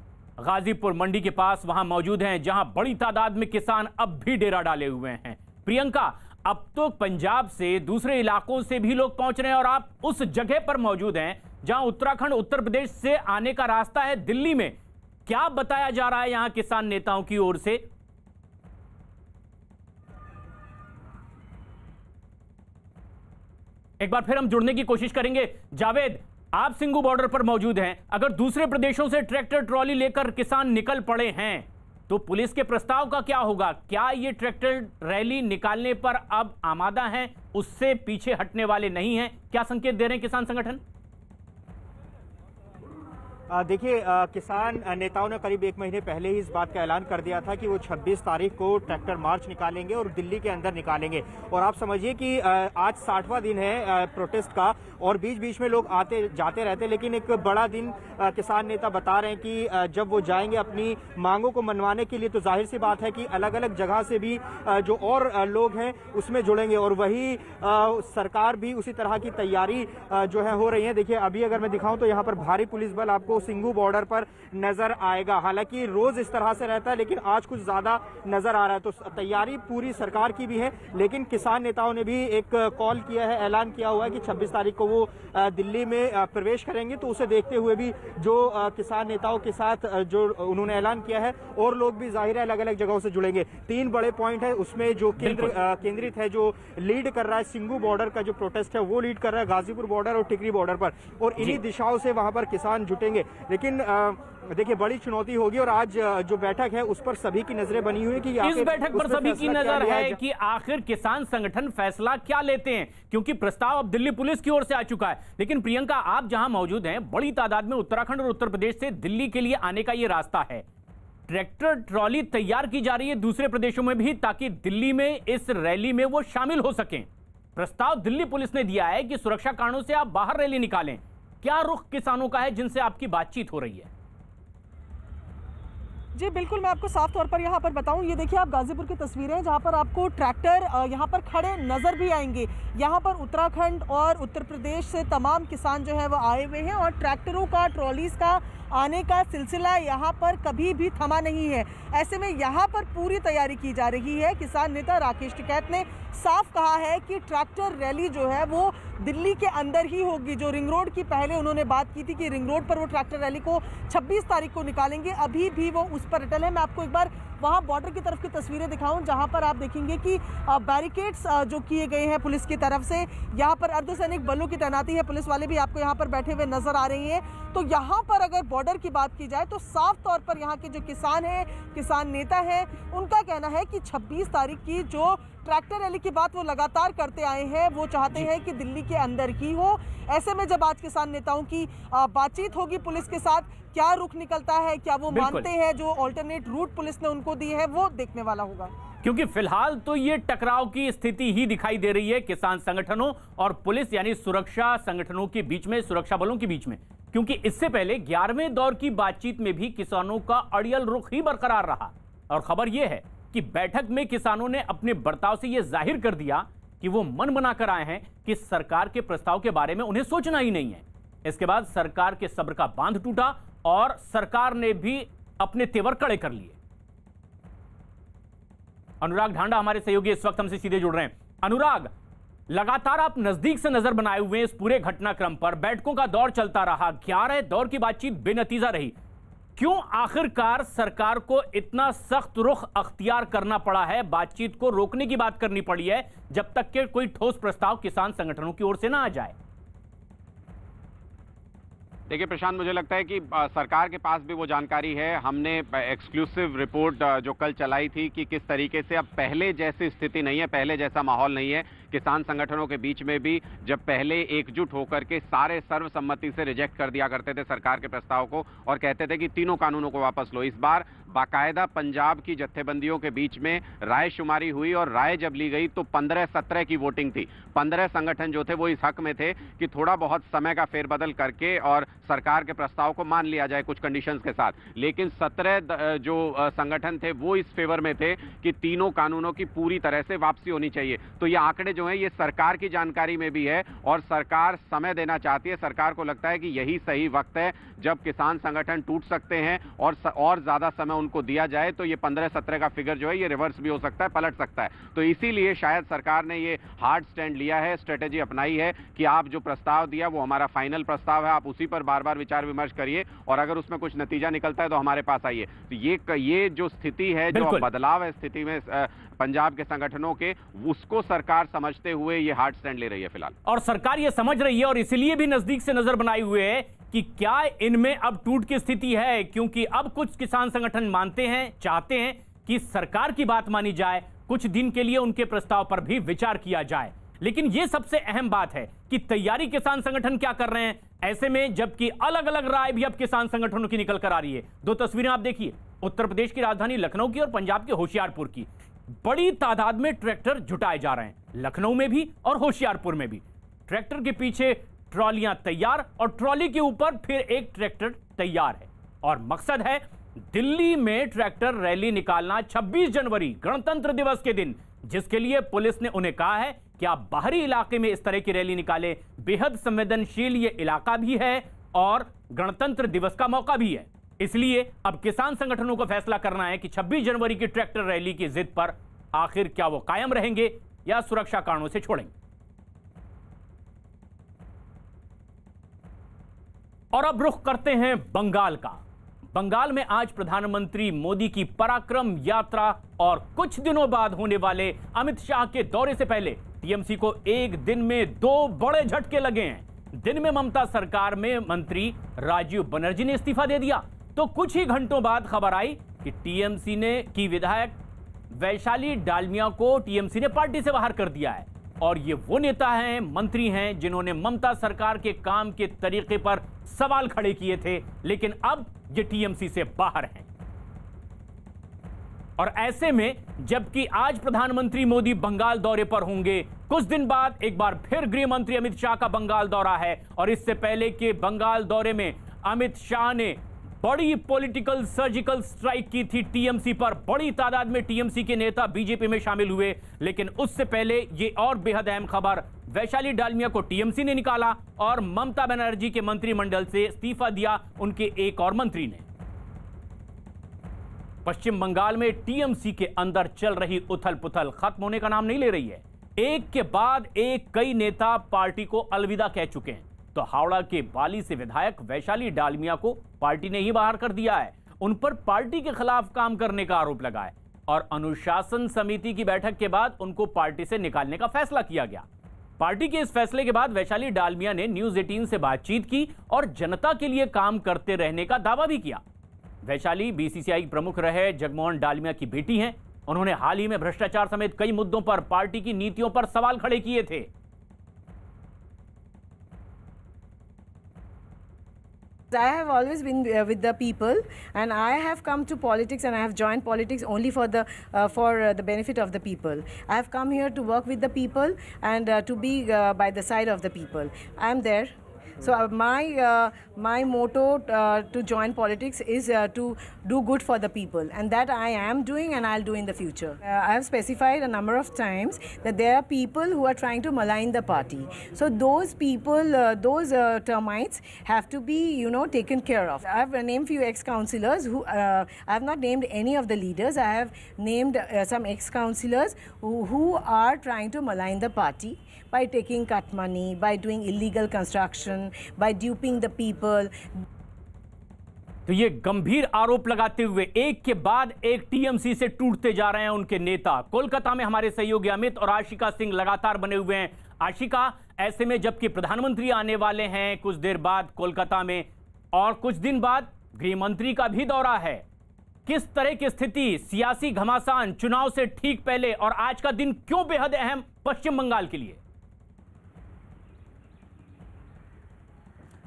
गाजीपुर मंडी के पास वहां मौजूद हैं, जहां बड़ी तादाद में किसान अब भी डेरा डाले हुए हैं। प्रियंका, अब तो पंजाब से दूसरे इलाकों से भी लोग पहुंच रहे हैं और आप उस जगह पर मौजूद हैं जहां उत्तराखंड उत्तर प्रदेश से आने का रास्ता है दिल्ली में। क्या बताया जा रहा है यहां किसान नेताओं की ओर से? एक बार फिर हम जुड़ने की कोशिश करेंगे। जावेद, आप सिंगू बॉर्डर पर मौजूद हैं। अगर दूसरे प्रदेशों से ट्रैक्टर ट्रॉली लेकर किसान निकल पड़े हैं तो पुलिस के प्रस्ताव का क्या होगा? क्या ये ट्रैक्टर रैली निकालने पर अब आमादा हैं, उससे पीछे हटने वाले नहीं हैं? क्या संकेत दे रहे हैं किसान संगठन? देखिए, किसान नेताओं ने करीब 1 महीने पहले ही इस बात का ऐलान कर दिया था कि वो 26 तारीख को ट्रैक्टर मार्च निकालेंगे और दिल्ली के अंदर निकालेंगे। और आप समझिए कि आज 60वां दिन है प्रोटेस्ट का और बीच बीच में लोग आते जाते रहते, लेकिन एक बड़ा दिन किसान नेता बता रहे हैं कि जब वो जाएंगे अपनी मांगों को मनवाने के लिए तो जाहिर सी बात है कि अलग अलग जगह से भी जो और लोग हैं उसमें जुड़ेंगे और वही सरकार भी उसी तरह की तैयारी जो है हो रही है। देखिए, अभी अगर मैं दिखाऊं तो यहाँ पर भारी पुलिस बल आपको सिंगू बॉर्डर पर नजर आएगा। हालांकि रोज इस तरह से रहता है, लेकिन आज कुछ ज्यादा नजर आ रहा है। तो तैयारी पूरी सरकार की भी है, लेकिन किसान नेताओं ने भी एक कॉल किया है, ऐलान किया हुआ है कि 26 तारीख को वो दिल्ली में प्रवेश करेंगे। तो उसे देखते हुए भी जो किसान नेताओं के साथ जो उन्होंने ऐलान किया है और लोग भी जाहिर है अलग अलग जगहों से जुड़ेंगे। 3 बड़े पॉइंट है उसमें जो केंद्रित है, जो लीड कर रहा है सिंगू बॉर्डर का जो प्रोटेस्ट है वो लीड कर रहा है गाजीपुर बॉर्डर और टिकरी बॉर्डर पर, और इन्हीं दिशाओं से वहां पर किसान जुटेंगे। लेकिन देखिए, बड़ी चुनौती होगी और आज जो बैठक है उस पर सभी की नजरें बनी हुई है कि इस बैठक पर सभी की नजर है कि आखिर किसान संगठन फैसला क्या लेते हैं, क्योंकि प्रस्ताव अब दिल्ली पुलिस की ओर से आ चुका है। लेकिन प्रियंका, आप जहां मौजूद हैं, बड़ी तादाद में उत्तराखंड और उत्तर प्रदेश से दिल्ली के लिए आने का यह रास्ता है। ट्रैक्टर ट्रॉली तैयार की जा रही है दूसरे प्रदेशों में भी, ताकि दिल्ली में इस रैली में वो शामिल हो सकें। प्रस्ताव दिल्ली पुलिस ने दिया है कि सुरक्षा कारणों से आप बाहर रैली निकालें। क्या रुख किसानों का है जिनसे आपकी बातचीत हो रही है? जी बिल्कुल, मैं आपको साफ तौर पर यहाँ पर बताऊँ। ये देखिए, आप गाजीपुर की तस्वीरें हैं जहाँ पर आपको ट्रैक्टर यहाँ पर खड़े नज़र भी आएंगे। यहाँ पर उत्तराखंड और उत्तर प्रदेश से तमाम किसान जो है वो आए हुए हैं और ट्रैक्टरों का, ट्रॉलीज़ का आने का सिलसिला यहाँ पर कभी भी थमा नहीं है। ऐसे में यहाँ पर पूरी तैयारी की जा रही है। किसान नेता राकेश टिकैत ने साफ कहा है कि ट्रैक्टर रैली जो है वो दिल्ली के अंदर ही होगी। जो रिंग रोड की पहले उन्होंने बात की थी कि रिंग रोड पर वो ट्रैक्टर रैली को 26 तारीख को निकालेंगे, अभी भी वो उस पर अटल है। मैं आपको एक बार वहाँ बॉर्डर की तरफ की तस्वीरें दिखाऊं जहाँ पर आप देखेंगे कि बैरिकेड्स जो किए गए हैं पुलिस की तरफ से, यहाँ पर अर्धसैनिक बलों की तैनाती है, पुलिस वाले भी आपको यहाँ पर बैठे हुए नजर आ रहे हैं। तो यहाँ पर अगर बॉर्डर की बात की जाए तो साफ तौर पर यहाँ के जो किसान हैं, किसान नेता हैं, उनका कहना है कि 26 तारीख की जो ट्रैक्टर रैली की बात वो लगातार करते आए हैं, वो चाहते हैं कि दिल्ली के अंदर ही हो। ऐसे में जब आज किसान नेताओं की बातचीत होगी पुलिस के साथ, क्या रुख निकलता है, क्या वो मानते हैं जो ऑल्टरनेट रूट पुलिस ने उनको दी है, वो देखने वाला होगा। क्योंकि फिलहाल तो ये टकराव की स्थिति ही दिखाई दे रही है किसान संगठनों और पुलिस यानी सुरक्षा संगठनों के बीच में, सुरक्षा बलों के बीच में। क्योंकि इससे पहले 11वें दौर की बातचीत में भी किसानों का अड़ियल रुख ही बरकरार रहा। और खबर यह है कि बैठक में किसानों ने अपने बर्ताव से यह जाहिर कर दिया कि वो मन बनाकर आए हैं कि सरकार के प्रस्ताव के बारे में उन्हें सोचना ही नहीं है। इसके बाद सरकार के सब्र का बांध टूटा और सरकार ने भी अपने तेवर कड़े कर लिए। अनुराग ढांडा हमारे सहयोगी इस वक्त हमसे सीधे जुड़ रहे हैं। अनुराग, लगातार आप नजदीक से नजर बनाए हुए हैं इस पूरे घटनाक्रम पर। बैठकों का दौर चलता रहा, 11 दौर की बातचीत बेनतीजा रही। क्यों आखिरकार सरकार को इतना सख्त रुख अख्तियार करना पड़ा है, बातचीत को रोकने की बात करनी पड़ी है, जब तक कि कोई ठोस प्रस्ताव किसान संगठनों की ओर से ना आ जाए? देखिए प्रशांत, मुझे लगता है कि सरकार के पास भी वो जानकारी है। हमने एक्सक्लूसिव रिपोर्ट जो कल चलाई थी कि किस तरीके से अब पहले जैसी स्थिति नहीं है, पहले जैसा माहौल नहीं है। किसान संगठनों के बीच में भी जब पहले एकजुट होकर के सारे सर्वसम्मति से रिजेक्ट कर दिया करते थे सरकार के प्रस्ताव को और कहते थे कि तीनों कानूनों को वापस लो। इस बार बाकायदा पंजाब की जत्थेबंदियों के बीच में राय शुमारी हुई और राय जब ली गई तो 15-17 की वोटिंग थी। 15 संगठन जो थे वो इस हक में थे कि थोड़ा बहुत समय का फेरबदल करके और सरकार के प्रस्ताव को मान लिया जाए कुछ कंडीशंस के साथ। लेकिन 17 जो संगठन थे वो इस फेवर में थे कि तीनों कानूनों की पूरी तरह से वापसी होनी चाहिए। तो ये आंकड़े जो हैं ये सरकार की जानकारी में भी है और सरकार समय देना चाहती है। सरकार को लगता है कि यही सही वक्त है जब किसान संगठन टूट सकते हैं और ज्यादा समय उनको दिया जाए तो ये 15-17 का फिगर जो है ये रिवर्स भी हो सकता है, पलट सकता है। तो इसीलिए शायद सरकार ने ये हार्ड स्टैंड लिया है, स्ट्रेटेजी अपनाई है कि आप जो प्रस्ताव दिया वो हमारा फाइनल प्रस्ताव है, आप उसी पर बार बार विचार विमर्श करिए और अगर उसमें कुछ नतीजा निकलता है तो हमारे पास आइए। तो ये जो स्थिति है, जो बदलाव है स्थिति में पंजाब के संगठनों के, उसको सरकार समझते हुए ये हार्ड स्टैंड ले रही है फिलहाल। और सरकार ये समझ रही है और इसीलिए भी नजदीक से नजर बनाए हुए है कि क्या इनमें अब टूट की स्थिति है, क्योंकि अब कुछ किसान संगठन मानते हैं, चाहते हैं कि सरकार की बात मानी जाए, कुछ दिन के लिए उनके प्रस्ताव पर भी विचार किया जाए। लेकिन यह सबसे अहम बात है कि तैयारी किसान संगठन क्या कर रहे हैं ऐसे में, जबकि अलग अलग राय भी अब किसान संगठनों की निकल कर आ रही है। दो तस्वीरें आप देखिए, उत्तर प्रदेश की राजधानी लखनऊ की और पंजाब के होशियारपुर की। बड़ी तादाद में ट्रैक्टर जुटाए जा रहे हैं, लखनऊ में भी और होशियारपुर में भी। ट्रैक्टर के पीछे ट्रॉलियां तैयार और ट्रॉली के ऊपर फिर एक ट्रैक्टर तैयार है और मकसद है दिल्ली में ट्रैक्टर रैली निकालना 26 जनवरी गणतंत्र दिवस के दिन, जिसके लिए पुलिस ने उन्हें कहा है कि आप बाहरी इलाके में इस तरह की रैली निकालें। बेहद संवेदनशील ये इलाका भी है और गणतंत्र दिवस का मौका भी है। इसलिए अब किसान संगठनों को फैसला करना है कि 26 जनवरी की ट्रैक्टर रैली की जिद पर आखिर क्या वो कायम रहेंगे या सुरक्षा कारणों से छोड़ेंगे। और अब रुख करते हैं बंगाल का। बंगाल में आज प्रधानमंत्री मोदी की पराक्रम यात्रा और कुछ दिनों बाद होने वाले अमित शाह के दौरे से पहले टीएमसी को एक दिन में 2 बड़े झटके लगे हैं। दिन में ममता सरकार में मंत्री राजीव बनर्जी ने इस्तीफा दे दिया, तो कुछ ही घंटों बाद खबर आई कि टीएमसी ने की विधायक वैशाली डालमिया को टीएमसी ने पार्टी से बाहर कर दिया है। और ये वो नेता हैं, मंत्री हैं, जिन्होंने ममता सरकार के काम के तरीके पर सवाल खड़े किए थे, लेकिन अब ये टीएमसी से बाहर हैं। और ऐसे में जबकि आज प्रधानमंत्री मोदी बंगाल दौरे पर होंगे, कुछ दिन बाद एक बार फिर गृह मंत्री अमित शाह का बंगाल दौरा है और इससे पहले के बंगाल दौरे में अमित शाह ने बड़ी पॉलिटिकल सर्जिकल स्ट्राइक की थी टीएमसी पर। बड़ी तादाद में टीएमसी के नेता बीजेपी में शामिल हुए, लेकिन उससे पहले ये और बेहद अहम खबर, वैशाली डालमिया को टीएमसी ने निकाला और ममता बनर्जी के मंत्रिमंडल से इस्तीफा दिया उनके एक और मंत्री ने। पश्चिम बंगाल में टीएमसी के अंदर चल रही उथल पुथल खत्म होने का नाम नहीं ले रही है। एक के बाद एक कई नेता पार्टी को अलविदा कह चुके हैं। तो हावड़ा के बाली से विधायक वैशाली डालमिया को पार्टी ने ही बाहर कर दिया है। उन पर पार्टी के खिलाफ काम करने का आरोप लगा है और अनुशासन समिति की बैठक के बाद उनको पार्टी से निकालने का फैसला किया गया। पार्टी के इस फैसले के बाद वैशाली डालमिया ने न्यूज 18 से बातचीत की और जनता के लिए काम करते रहने का दावा भी किया। वैशाली बीसीसीआई प्रमुख रहे जगमोहन डालमिया की बेटी हैं। उन्होंने हाल ही में भ्रष्टाचार समेत कई मुद्दों पर पार्टी की नीतियों पर सवाल खड़े किए थे। I have always been with the people, and I have come to politics, and I have joined politics only for the benefit of the people. I have come here to work with the people and to be by the side of the people. I am there. So my motto to join politics is to do good for the people, and that I am doing and I'll do in the future. I have specified a number of times that there are people who are trying to malign the party. So those people, those termites have to be, taken care of. I have named few ex-councillors who I have not named any of the leaders. I have named some ex-councillors who are trying to malign the party by taking cut money, by doing illegal construction, by duping the people. तो ये गंभीर आरोप लगाते हुए एक के बाद एक टीएमसी से टूटते जा रहे हैं उनके नेता। कोलकाता में हमारे सहयोगी अमित और आशिका सिंह लगातार बने हुए हैं। आशिका, ऐसे में जबकि प्रधानमंत्री आने वाले हैं कुछ देर बाद कोलकाता में और कुछ दिन बाद गृह मंत्री का भी दौरा है, किस तरह की स्थिति, सियासी घमासान चुनाव से ठीक पहले और आज का दिन क्यों बेहद अहम पश्चिम बंगाल के लिए?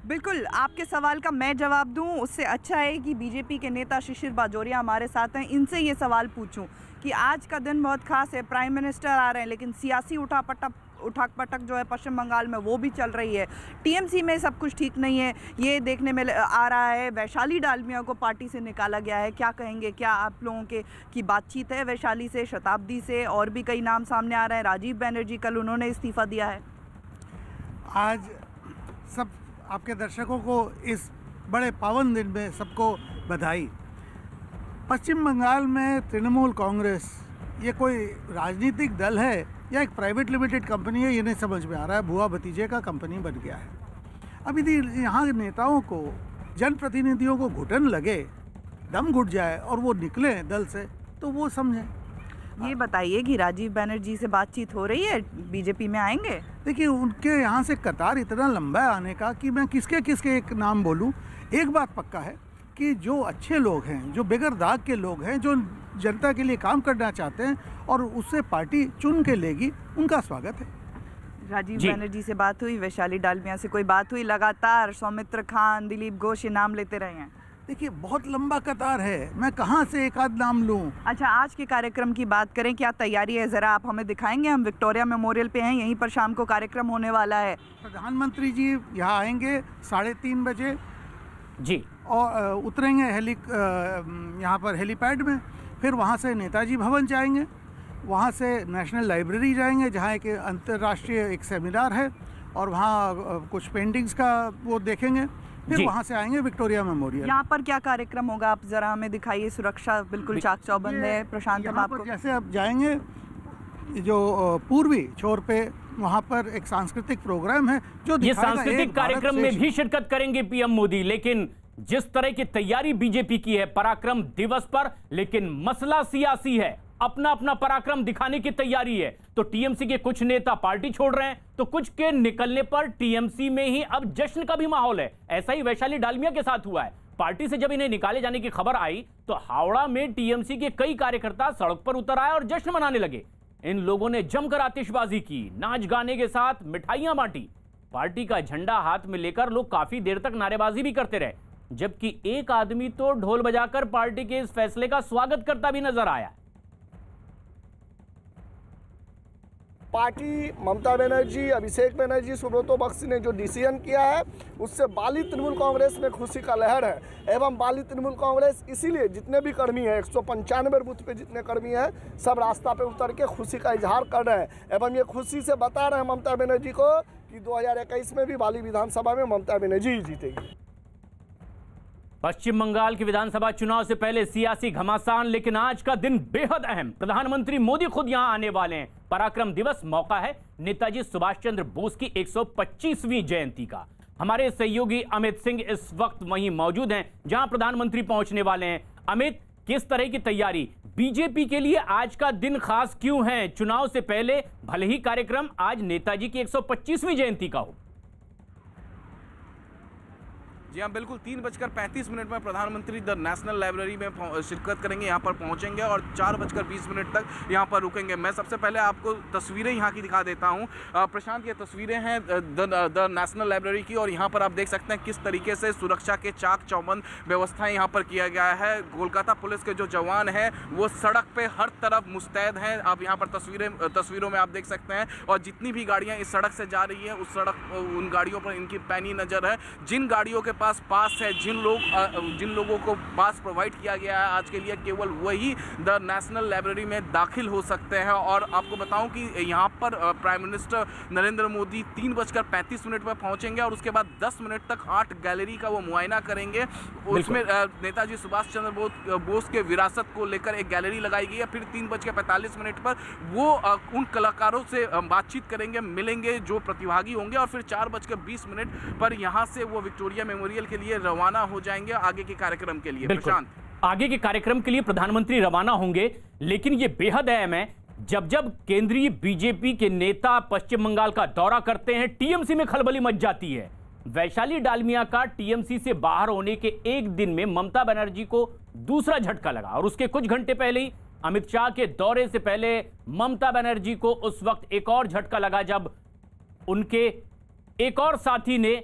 बिल्कुल, आपके सवाल का मैं जवाब दूं उससे अच्छा है कि बीजेपी के नेता शिशिर बाजोरिया हमारे साथ हैं, इनसे ये सवाल पूछूं कि आज का दिन बहुत खास है। प्राइम मिनिस्टर आ रहे हैं, लेकिन सियासी उठाक पटक जो है पश्चिम बंगाल में वो भी चल रही है। टीएमसी में सब कुछ ठीक नहीं है, ये देखने में आ रहा है। वैशाली डालमिया को पार्टी से निकाला गया है। क्या कहेंगे, क्या आप लोगों की बातचीत है वैशाली से, शताब्दी से, और भी कई नाम सामने आ रहे हैं? राजीव बनर्जी कल उन्होंने इस्तीफा दिया है। आज सब आपके दर्शकों को इस बड़े पावन दिन में सबको बधाई। पश्चिम बंगाल में तृणमूल कांग्रेस ये कोई राजनीतिक दल है या एक प्राइवेट लिमिटेड कंपनी है, ये नहीं समझ में आ रहा है। बुआ भतीजे का कंपनी बन गया है। अब यदि यहाँ नेताओं को, जनप्रतिनिधियों को घुटन लगे, दम घुट जाए और वो निकले दल से, तो वो समझें। ये बताइए कि राजीव बनर्जी से बातचीत हो रही है, बीजेपी में आएंगे? देखिए, उनके यहाँ से कतार इतना लंबा है आने का कि मैं किसके किसके एक नाम बोलूँ। एक बात पक्का है कि जो अच्छे लोग हैं, जो बेगर दाग के लोग हैं, जो जनता के लिए काम करना चाहते हैं और उससे पार्टी चुन के लेगी, उनका स्वागत है। राजीव बनर्जी से बात हुई, वैशाली डालमिया से कोई बात हुई? लगातार सौमित्र खान, दिलीप घोष ये नाम लेते रहे हैं। देखिए, बहुत लंबा कतार है, मैं कहाँ से एक आध नाम लूँ। अच्छा, आज के कार्यक्रम की बात करें, क्या तैयारी है, ज़रा आप हमें दिखाएंगे? हम विक्टोरिया मेमोरियल पे हैं, यहीं पर शाम को कार्यक्रम होने वाला है। प्रधानमंत्री जी यहाँ आएंगे 3:30 बजे जी, और उतरेंगे यहाँ पर हेलीपैड में। फिर वहाँ से नेताजी भवन जाएंगे, वहाँ से नेशनल लाइब्रेरी जाएंगे जहाँ एक अंतर्राष्ट्रीय एक सेमिनार है और वहाँ कुछ पेंटिंग्स का वो देखेंगे। फिर वहाँ से आएंगे विक्टोरिया मेमोरियल। यहाँ पर क्या कार्यक्रम होगा, आप जरा हमें दिखाइए। सुरक्षा बिल्कुल चाक चौबंद है। प्रशांत, हम आपको जैसे आप जाएंगे जो पूर्वी छोर पे, वहाँ पर एक सांस्कृतिक प्रोग्राम है जो ये सांस्कृतिक कार्यक्रम में भी शिरकत करेंगे पीएम मोदी। लेकिन जिस तरह की तैयारी बीजेपी की है पराक्रम दिवस पर, लेकिन मसला सियासी है, अपना अपना पराक्रम दिखाने की तैयारी है। तो टीएमसी के कुछ नेता पार्टी छोड़ रहे हैं, तो कुछ के निकलने पर टीएमसी में ही अब जश्न का भी माहौल है। ऐसा ही वैशाली डालमिया के साथ हुआ है। पार्टी से जब इन्हें निकाले जाने की खबर आई तो हावड़ा में टीएमसी के कई कार्यकर्ता सड़क पर उतर आए और जश्न मनाने लगे। इन लोगों ने जमकर आतिशबाजी की, नाच गाने के साथ मिठाइयां बांटी। पार्टी का झंडा हाथ में लेकर लोग काफी देर तक नारेबाजी भी करते रहे, जबकि एक आदमी तो ढोल बजाकर पार्टी के इस फैसले का स्वागत करता भी नजर आया। पार्टी, ममता बनर्जी, अभिषेक बनर्जी, सुब्रतो बख्शी ने जो डिसीजन किया है उससे बाली तृणमूल कांग्रेस में खुशी का लहर है। एवं बाली तृणमूल कांग्रेस इसीलिए जितने भी कर्मी हैं, 195 बूथ पे जितने कर्मी हैं, सब रास्ता पे उतर के खुशी का इजहार कर रहे हैं। एवं ये खुशी से बता रहे हैं ममता बनर्जी को कि 2021 में भी बाली विधानसभा में ममता बनर्जी ही जीतेगी। पश्चिम बंगाल के विधानसभा चुनाव से पहले सियासी घमासान, लेकिन आज का दिन बेहद अहम। प्रधानमंत्री मोदी खुद यहां आने वाले हैं। पराक्रम दिवस मौका है नेताजी सुभाष चंद्र बोस की 125वीं जयंती का। हमारे सहयोगी अमित सिंह इस वक्त वहीं मौजूद हैं जहां प्रधानमंत्री पहुंचने वाले हैं। अमित, किस तरह की तैयारी बीजेपी के लिए आज का दिन खास क्यों है? चुनाव से पहले भले ही कार्यक्रम आज नेताजी की 125वीं जयंती का हो। जी हाँ, बिल्कुल 3:35 में प्रधानमंत्री द नेशनल लाइब्रेरी में शिरकत करेंगे, यहाँ पर पहुँचेंगे और 4:20 तक यहाँ पर रुकेंगे। मैं सबसे पहले आपको तस्वीरें यहाँ की दिखा देता हूँ। प्रशांत, ये तस्वीरें हैं द नेशनल लाइब्रेरी की और यहाँ पर आप देख सकते हैं किस तरीके से सुरक्षा के चाक चौबंद व्यवस्थाएं यहाँ पर किया गया है। कोलकाता पुलिस के जो जवान हैं वो सड़क पे हर तरफ मुस्तैद हैं। आप यहाँ पर तस्वीरों में आप देख सकते हैं। और जितनी भी गाड़ियाँ इस सड़क से जा रही है उन गाड़ियों पर इनकी पैनी नज़र है। जिन गाड़ियों के पास है, जिन लोगों को पास प्रोवाइड किया गया है आज के लिए, केवल वही द नेशनल लाइब्रेरी में दाखिल हो सकते हैं। और आपको बताऊं कि यहाँ पर प्राइम मिनिस्टर नरेंद्र मोदी 3:35 पर पहुंचेंगे और उसके बाद 10 मिनट तक आर्ट गैलरी का वो मुआयना करेंगे। उसमें नेताजी सुभाष चंद्र बोस के विरासत को लेकर एक गैलरी लगाई गई है। फिर 3:45 पर वो उन कलाकारों से बातचीत करेंगे, मिलेंगे जो प्रतिभागी होंगे, और फिर 4:20 पर यहाँ से वो विक्टोरिया मेमोरियल के लिए रवाना हो जाएंगे आगे के कार्यक्रम के लिए। प्रशांत, आगे के कार्यक्रम के लिए प्रधानमंत्री रवाना होंगे, लेकिन ये बेहद अहम है। जब केंद्रीय बीजेपी के नेता पश्चिम बंगाल का दौरा करते हैं, टीएमसी में खलबली मच जाती है। वैशाली डालमिया का टीएमसी से बाहर होने के एक दिन में ममता बनर्जी को दूसरा झटका लगा और उसके कुछ घंटे पहले ही अमित शाह के दौरे से पहले ममता बनर्जी को उस वक्त एक और झटका लगा जब उनके एक और साथी ने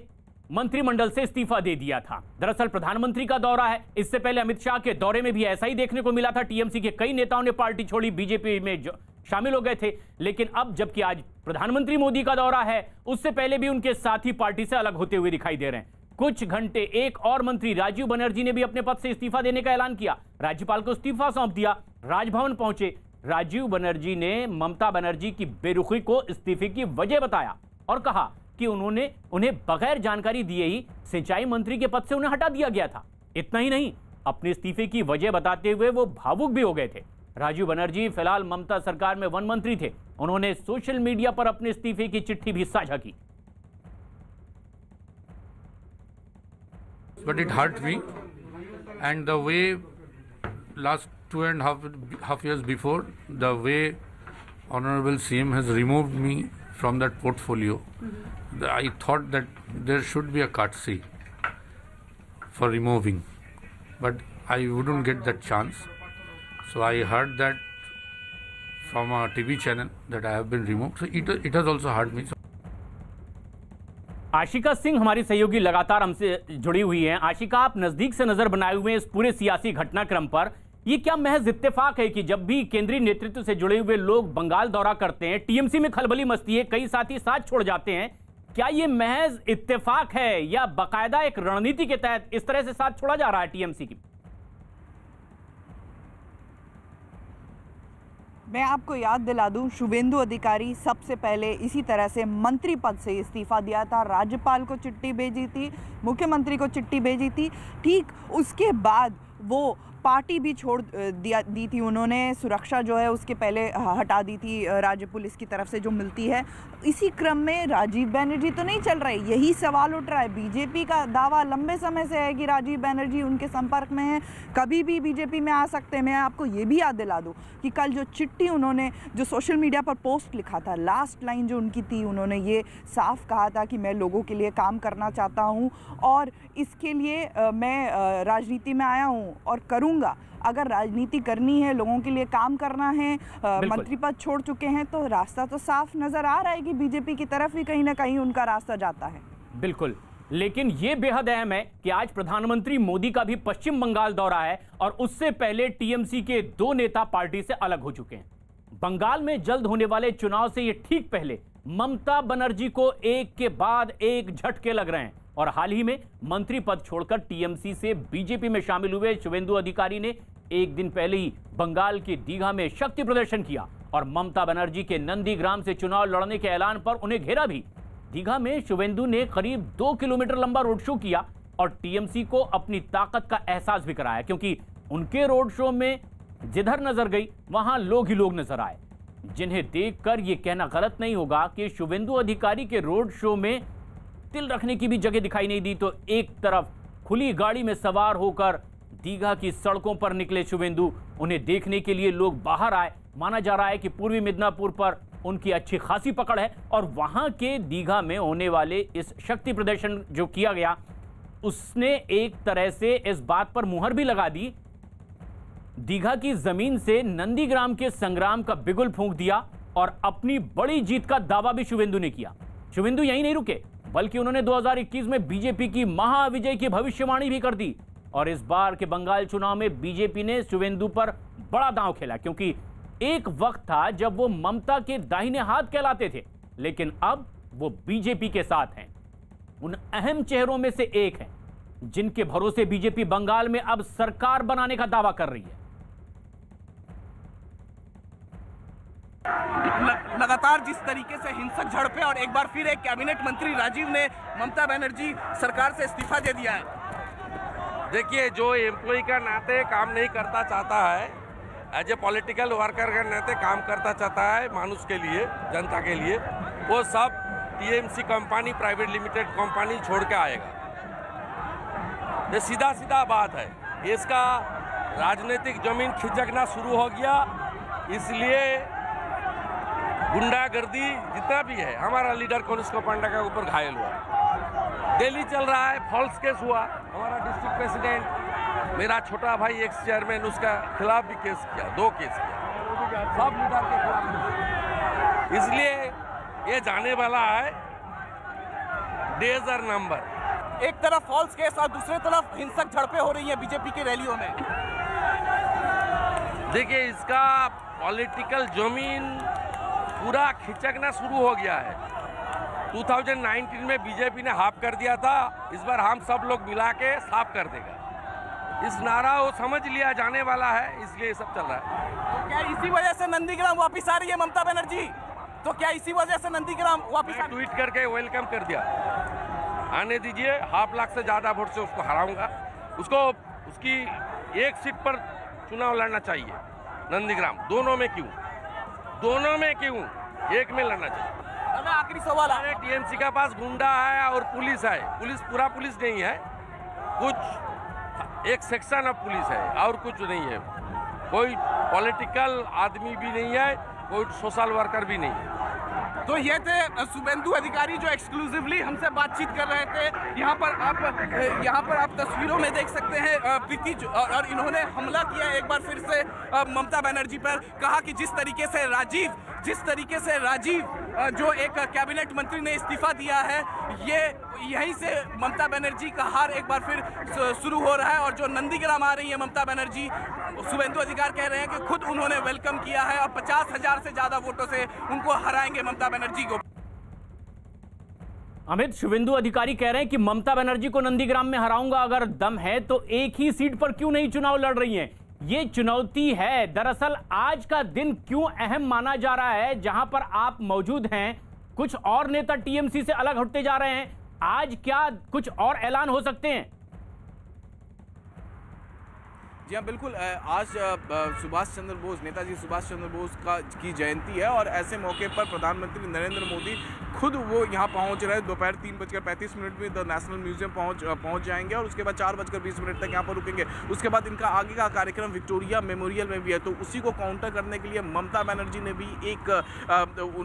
मंत्रिमंडल से इस्तीफा दे दिया था। दरअसल प्रधानमंत्री का दौरा है, इससे पहले अमित शाह के दौरे में भी ऐसा ही देखने को मिला था। टीएमसी के कई नेताओं ने पार्टी छोड़ी, बीजेपी में शामिल हो गए थे। लेकिन अब जबकि आज प्रधानमंत्री मोदी का दौरा है, उससे पहले भी उनके साथी पार्टी से अलग होते हुए दिखाई दे रहे हैं। कुछ घंटे एक और मंत्री राजीव बनर्जी ने भी अपने पद से इस्तीफा देने का ऐलान किया, राज्यपाल को इस्तीफा सौंप दिया, राजभवन पहुंचे। राजीव बनर्जी ने ममता बनर्जी की बेरुखी को इस्तीफे की वजह बताया और कहा कि उन्हें बगैर जानकारी दिए ही सिंचाई मंत्री के पद से उन्हें हटा दिया गया था। इतना ही नहीं, अपने इस्तीफे की वजह बताते हुए वो भावुक भी हो गए थे। राजीव बनर्जी फिलहाल ममता सरकार में वन मंत्री थे। उन्होंने सोशल मीडिया पर अपने इस्तीफे की चिट्ठी भी साझा की। But it hurt me, and the way last 2.5 years before, the way Honorable CM has removed me from that portfolio, I thought that there should be a courtesy for removing, but I wouldn't get that chance. So I heard that from a TV channel that I have been removed. So it has also hurt me. Ashika Singh हमारी सहयोगी लगातार हमसे जुड़ी हुई हैं। आशिका, आप नजदीक से नजर बनाए हुए हैं इस पूरे सियासी घटनाक्रम पर। ये क्या महज इत्तेफाक है कि जब भी केंद्रीय नेतृत्व से जुड़े हुए लोग बंगाल दौरा करते हैं, टीएमसी में खलबली मचती है, कई साथी साथ छोड़ जाते हैं, क्या ये महज इत्तेफाक है या बाकायदा एक रणनीति के तहत इस तरह से साथ छोड़ा जा रहा है टीएमसी की? मैं आपको याद दिला दूं, शुवेंदु अधिकारी सबसे पहले इसी तरह से मंत्री पद से इस्तीफा दिया था। राज्यपाल को चिट्ठी भेजी थी, मुख्यमंत्री को चिट्ठी भेजी थी। ठीक उसके बाद वो पार्टी भी छोड़ दी थी उन्होंने। सुरक्षा जो है उसके पहले हटा दी थी राज्य पुलिस की तरफ से जो मिलती है। इसी क्रम में राजीव बनर्जी तो नहीं चल रहे, यही सवाल उठ रहा है। बीजेपी का दावा लंबे समय से है कि राजीव बनर्जी उनके संपर्क में है, कभी भी बीजेपी में आ सकते हैं। मैं आपको ये भी याद दिला दूं कि कल जो चिट्ठी उन्होंने जो सोशल मीडिया पर पोस्ट लिखा था, लास्ट लाइन जो उनकी थी, उन्होंने ये साफ कहा था कि मैं लोगों के लिए काम करना चाहता हूँ और इसके लिए मैं राजनीति में आया हूँ और करूँगा। अगर राजनीति करनी है, लोगों के लिए काम करना है, मंत्री पद छोड़ चुके हैं, तो रास्ता तो साफ नजर आ रहा है कि बीजेपी की तरफ ही कहीं ना कहीं उनका रास्ता जाता है। बिल्कुल, लेकिन यह बेहद अहम है कि आज प्रधानमंत्री मोदी का भी पश्चिम बंगाल दौरा है और उससे पहले टीएमसी के 2 नेता पार्टी से अलग हो चुके हैं। बंगाल में जल्द होने वाले चुनाव से ये ठीक पहले ममता बनर्जी को एक के बाद एक झटके लग रहे हैं और हाल ही में मंत्री पद छोड़कर टीएमसी से बीजेपी में शामिल हुए शुवेंदु अधिकारी ने एक दिन पहले ही बंगाल के दीघा में शक्ति प्रदर्शन किया और ममता बनर्जी के नंदीग्राम से चुनाव लड़ने के ऐलान पर उन्हें घेरा भी। दीघा में शुवेंदु ने करीब 2 किलोमीटर लंबा रोड शो किया और टीएमसी को अपनी ताकत का एहसास भी कराया, क्योंकि उनके रोड शो में जिधर नजर गई वहां लोग ही लोग नजर आए, जिन्हें देखकर यह कहना गलत नहीं होगा कि शुवेंदु अधिकारी के रोड शो में तिल रखने की भी जगह दिखाई नहीं दी। तो एक तरफ खुली गाड़ी में सवार होकर दीघा की सड़कों पर निकले शुवेंदु, उन्हें देखने के लिए लोग बाहर आए। माना जा रहा है कि पूर्वी मिदनापुर पर उनकी अच्छी खासी पकड़ है और वहां के दीघा में होने वाले इस शक्ति प्रदर्शन जो किया गया, उसने एक तरह से इस बात पर मुहर भी लगा दी, दीघा की जमीन से नंदीग्राम के संग्राम का बिगुल फूंक दिया और अपनी बड़ी जीत का दावा भी शुवेंदु ने किया। शुवेंदु यहीं नहीं रुके, बल्कि उन्होंने 2021 में बीजेपी की महाविजय की भविष्यवाणी भी कर दी और इस बार के बंगाल चुनाव में बीजेपी ने शुवेंदु पर बड़ा दांव खेला, क्योंकि एक वक्त था जब वो ममता के दाहिने हाथ कहलाते थे, लेकिन अब वो बीजेपी के साथ हैं। उन अहम चेहरों में से एक हैं जिनके भरोसे बीजेपी बंगाल में अब सरकार बनाने का दावा कर रही है। लगातार जिस तरीके से हिंसक झड़पें और एक बार फिर एक कैबिनेट मंत्री राजीव ने ममता बनर्जी सरकार से इस्तीफा दे दिया है। देखिए, जो एम्प्लॉय का नाते काम नहीं करता चाहता है, एज ए पॉलिटिकल वर्कर का नाते काम करता चाहता है मानुष के लिए, जनता के लिए, वो सब TMC company private limited company छोड़ के आएगा। ये सीधा सीधा बात है। इसका राजनीतिक जमीन खिसकना शुरू हो गया, इसलिए गुंडागर्दी जितना भी है, हमारा लीडर कनिष्क पांडा का ऊपर घायल हुआ, दिल्ली चल रहा है, फॉल्स केस हुआ, हमारा डिस्ट्रिक्ट प्रेसिडेंट, मेरा छोटा भाई एक्स चेयरमैन, उसका खिलाफ भी केस किया, 2 केस किया, सब लीडर के खिलाफ। इसलिए ये जाने वाला है डेजर नंबर। एक तरफ फॉल्स केस और दूसरी तरफ हिंसक झड़पें हो रही है बीजेपी की रैलियों में। देखिए, इसका पॉलिटिकल जमीन पूरा खिचकना शुरू हो गया है। 2019 में बीजेपी ने हाफ कर दिया था, इस बार हम सब लोग मिला के साफ कर देगा। इस नारा वो समझ लिया जाने वाला है, इसलिए ये सब चल रहा है। तो क्या इसी वजह से नंदीग्राम वापस आ रही है ममता बनर्जी? तो क्या इसी वजह से नंदीग्राम वापस ट्वीट करके वेलकम कर दिया, आने दीजिए, 1.5 लाख से ज़्यादा वोट से उसको हराऊंगा, उसको उसकी एक सीट पर चुनाव लड़ना चाहिए नंदीग्राम। दोनों में क्यों एक में लड़ना चाहिए। आखिरी सवाल है, टीएमसी के पास गुंडा है और पुलिस है। पूरा पुलिस नहीं है, कुछ एक सेक्शन ऑफ पुलिस है और कुछ नहीं है। कोई पॉलिटिकल आदमी भी नहीं है, कोई सोशल वर्कर भी नहीं है। तो ये थे शुभेंदु अधिकारी जो एक्सक्लूसिवली हमसे बातचीत कर रहे थे। यहाँ पर आप तस्वीरों में देख सकते हैं प्रीति, और इन्होंने हमला किया एक बार फिर से ममता बनर्जी पर। कहा कि जिस तरीके से राजीव जो एक कैबिनेट मंत्री ने इस्तीफा दिया है, ये यहीं से ममता बनर्जी का हार एक बार फिर शुरू हो रहा है। और जो नंदीग्राम आ रही है ममता बनर्जी, शुभेंदु अधिकारी कह रहे हैं कि खुद उन्होंने वेलकम किया है और 50,000 से ज्यादा वोटों से उनको हराएंगे ममता बनर्जी को। अमित, शुभेंदु अधिकारी कह रहे हैं कि ममता बनर्जी को नंदीग्राम में हराऊंगा। अगर दम है तो एक ही सीट पर क्यों नहीं चुनाव लड़ रही हैं? ये चुनौती है। दरअसल आज का दिन क्यों अहम माना जा रहा है? जहां पर आप मौजूद हैं, कुछ और नेता टीएमसी से अलग हटते जा रहे हैं। आज क्या कुछ और ऐलान हो सकते हैं? जी हाँ, बिल्कुल। आज सुभाष चंद्र बोस, नेताजी सुभाष चंद्र बोस की जयंती है और ऐसे मौके पर प्रधानमंत्री नरेंद्र मोदी खुद वो यहाँ पहुँच रहे हैं। दोपहर 3:35 में द नेशनल म्यूजियम पहुँच जाएंगे और उसके बाद 4:20 तक यहाँ पर रुकेंगे। उसके बाद इनका आगे का कार्यक्रम विक्टोरिया मेमोरियल में भी है। तो उसी को काउंटर करने के लिए ममता बनर्जी ने भी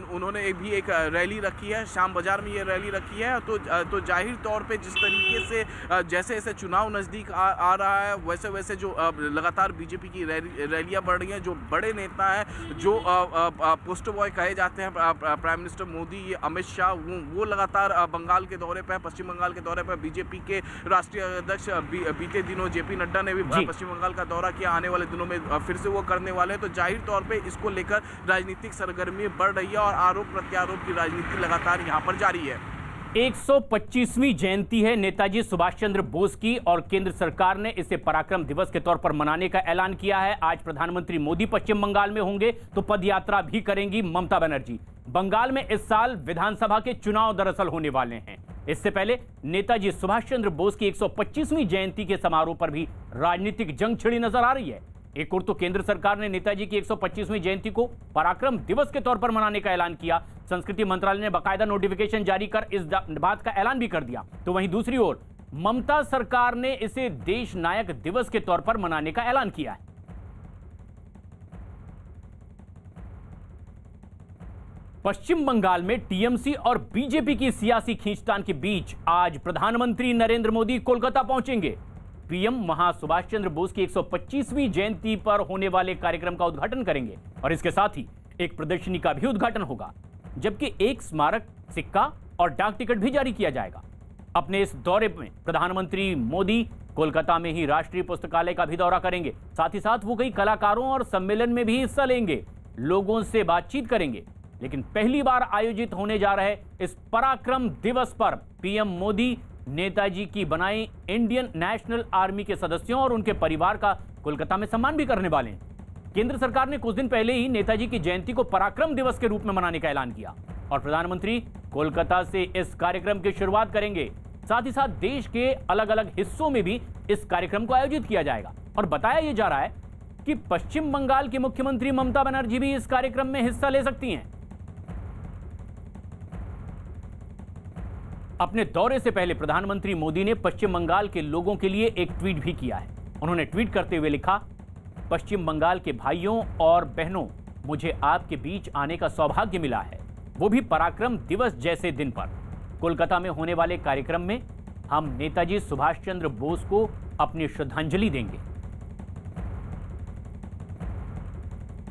उन्होंने एक रैली रखी है। शाम बाजार में ये रैली रखी है। तो जाहिर तौर पर जिस तरीके से जैसे जैसे चुनाव नज़दीक आ रहा है, वैसे वैसे जो लगातार बीजेपी की रैलियां बढ़ रही हैं। जो बड़े नेता हैं, जो पोस्टर बॉय कहे जाते हैं प्राइम मिनिस्टर मोदी, अमित शाह, वो लगातार बंगाल के दौरे पर, पश्चिम बंगाल के दौरे पर। बीजेपी के राष्ट्रीय अध्यक्ष बीते दिनों जेपी नड्डा ने भी पश्चिम बंगाल का दौरा किया। आने वाले दिनों में फिर से वो करने वाले हैं। तो जाहिर तौर पर इसको लेकर राजनीतिक सरगर्मी बढ़ रही है और आरोप प्रत्यारोप की राजनीति लगातार यहाँ पर जारी है। 125वीं जयंती है नेताजी सुभाष चंद्र बोस की और केंद्र सरकार ने इसे पराक्रम दिवस के तौर पर मनाने का ऐलान किया है। आज प्रधानमंत्री मोदी पश्चिम बंगाल में होंगे तो पदयात्रा भी करेंगी ममता बनर्जी। बंगाल में इस साल विधानसभा के चुनाव दरअसल होने वाले हैं। इससे पहले नेताजी सुभाष चंद्र बोस की 125वीं जयंती के समारोह पर भी राजनीतिक जंग छिड़ी नजर आ रही है। एक और तो केंद्र सरकार ने नेताजी की 125वीं जयंती को पराक्रम दिवस के तौर पर मनाने का ऐलान किया। संस्कृति मंत्रालय ने बाकायदा नोटिफिकेशन जारी कर इस बात का ऐलान भी कर दिया। तो वहीं दूसरी ओर ममता सरकार ने इसे देश नायक दिवस के तौर पर मनाने का ऐलान किया है। पश्चिम बंगाल में टीएमसी और बीजेपी की सियासी खींचतान के बीच आज प्रधानमंत्री नरेंद्र मोदी कोलकाता पहुंचेंगे। पीएम वहां सुभाष चंद्र बोस की 125वीं जयंती पर होने वाले कार्यक्रम का उद्घाटन करेंगे और इसके साथ ही एक प्रदर्शनी का भी उद्घाटन होगा, जबकि एक स्मारक सिक्का और डाक टिकट भी जारी किया जाएगा। अपने इस दौरे में प्रधानमंत्री मोदी कोलकाता में ही राष्ट्रीय पुस्तकालय का भी दौरा करेंगे। साथ ही साथ वो कई कलाकारों और सम्मेलन में भी हिस्सा लेंगे, लोगों से बातचीत करेंगे। लेकिन पहली बार आयोजित होने जा रहे इस पराक्रम दिवस पर पीएम मोदी नेताजी की बनाई इंडियन नेशनल आर्मी के सदस्यों और उनके परिवार का कोलकाता में सम्मान भी करने वाले हैं। केंद्र सरकार ने कुछ दिन पहले ही नेताजी की जयंती को पराक्रम दिवस के रूप में मनाने का ऐलान किया और प्रधानमंत्री कोलकाता से इस कार्यक्रम की शुरुआत करेंगे। साथ ही साथ देश के अलग अलग हिस्सों में भी इस कार्यक्रम को आयोजित किया जाएगा और बताया यह जा रहा है कि पश्चिम बंगाल की मुख्यमंत्री ममता बनर्जी भी इस कार्यक्रम में हिस्सा ले सकती हैं। अपने दौरे से पहले प्रधानमंत्री मोदी ने पश्चिम बंगाल के लोगों के लिए एक ट्वीट भी किया है। उन्होंने ट्वीट करते हुए लिखा, पश्चिम बंगाल के भाइयों और बहनों, मुझे आपके बीच आने का सौभाग्य मिला है, वो भी पराक्रम दिवस जैसे दिन पर। कोलकाता में होने वाले कार्यक्रम में हम नेताजी सुभाष चंद्र बोस को अपनी श्रद्धांजलि देंगे।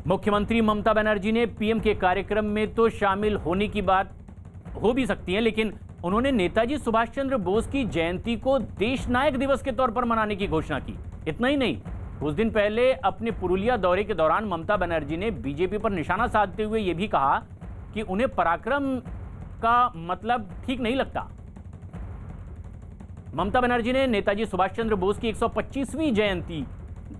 मुख्यमंत्री ममता बनर्जी ने पीएम के कार्यक्रम में तो शामिल होने की बात हो भी सकती है, लेकिन उन्होंने नेताजी सुभाष चंद्र बोस की जयंती को देश नायक दिवस के तौर पर मनाने की घोषणा की। इतना ही नहीं, कुछ दिन पहले अपने पुरुलिया दौरे के दौरान ममता बनर्जी ने बीजेपी पर निशाना साधते हुए यह भी कहा कि उन्हें पराक्रम का मतलब ठीक नहीं लगता। ममता बनर्जी ने नेताजी सुभाष चंद्र बोस की 125वीं जयंती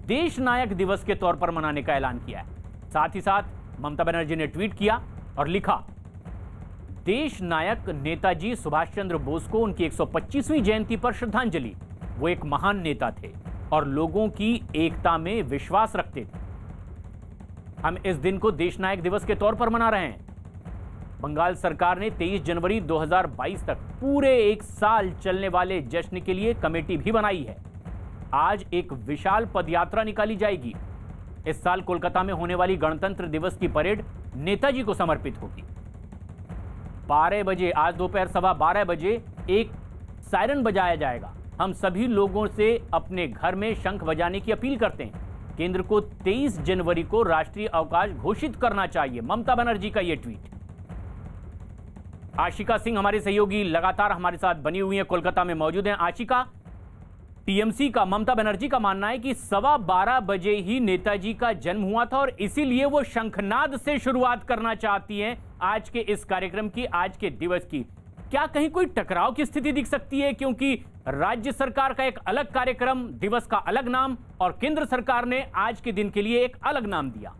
देश नायक दिवस के तौर पर मनाने का ऐलान किया है। साथ ही साथ ममता बनर्जी ने ट्वीट किया और लिखा, देश नायक नेताजी सुभाष चंद्र बोस को उनकी 125वीं जयंती पर श्रद्धांजलि। वो एक महान नेता थे, और लोगों की एकता में विश्वास रखते थे। हम इस दिन को देश नायक दिवस के तौर पर मना रहे हैं। बंगाल सरकार ने 23 जनवरी 2022 तक पूरे एक साल चलने वाले जश्न के लिए कमेटी भी बनाई है। आज एक विशाल पदयात्रा निकाली जाएगी। इस साल कोलकाता में होने वाली गणतंत्र दिवस की परेड नेताजी को समर्पित होगी। 12 बजे, आज दोपहर 12:15 बजे एक सायरन बजाया जाएगा। हम सभी लोगों से अपने घर में शंख बजाने की अपील करते हैं। केंद्र को 23 जनवरी को राष्ट्रीय अवकाश घोषित करना चाहिए। ममता बनर्जी का यह ट्वीट। आशिका सिंह हमारी सहयोगी लगातार हमारे साथ बनी हुई है, कोलकाता में मौजूद हैं। आशिका, टीएमसी का, ममता बनर्जी का मानना है कि 12:15 बजे ही नेताजी का जन्म हुआ था और इसीलिए वो शंखनाद से शुरुआत करना चाहती हैं आज के इस कार्यक्रम की, आज के दिवस की। क्या कहीं कोई टकराव की स्थिति दिख सकती है, क्योंकि राज्य सरकार का एक अलग कार्यक्रम, दिवस का अलग नाम, और केंद्र सरकार ने आज के दिन के लिए एक अलग नाम दिया?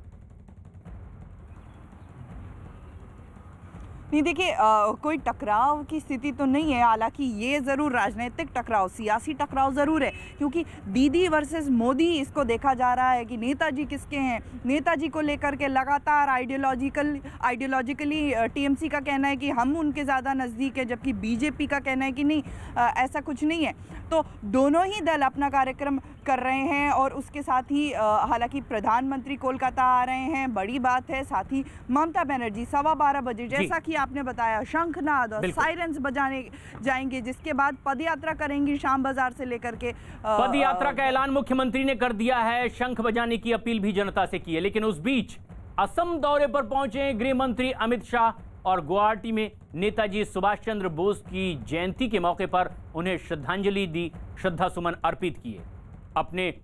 नहीं, देखिए कोई टकराव की स्थिति तो नहीं है। हालांकि ये ज़रूर राजनीतिक टकराव, सियासी टकराव ज़रूर है, क्योंकि दीदी वर्सेस मोदी इसको देखा जा रहा है कि नेताजी किसके हैं। नेताजी को लेकर के लगातार आइडियोलॉजिकली टीएमसी का कहना है कि हम उनके ज़्यादा नज़दीक है, जबकि बीजेपी का कहना है कि नहीं, ऐसा कुछ नहीं है। तो दोनों ही दल अपना कार्यक्रम कर रहे हैं और उसके साथ ही हालांकि प्रधानमंत्री कोलकाता आ रहे हैं, बड़ी बात है। साथ ही ममता बनर्जी 12:15 बजे, जैसा कि आपने बताया, शंखनाद और साइरेंस बजाने जाएंगे, जिसके बाद पदयात्रा करेंगी शाम बाजार से लेकर के। पदयात्रा का ऐलान मुख्यमंत्री ने कर दिया है, शंख बजाने की अपील भी जनता से की है। लेकिन उस बीच असम दौरे पर पहुंचे गृह मंत्री अमित शाह और गुवाहाटी में नेताजी सुभाष चंद्र बोस की जयंती के मौके पर उन्हें श्रद्धांजलि दी, श्रद्धा सुमन अर्पित किए। अपने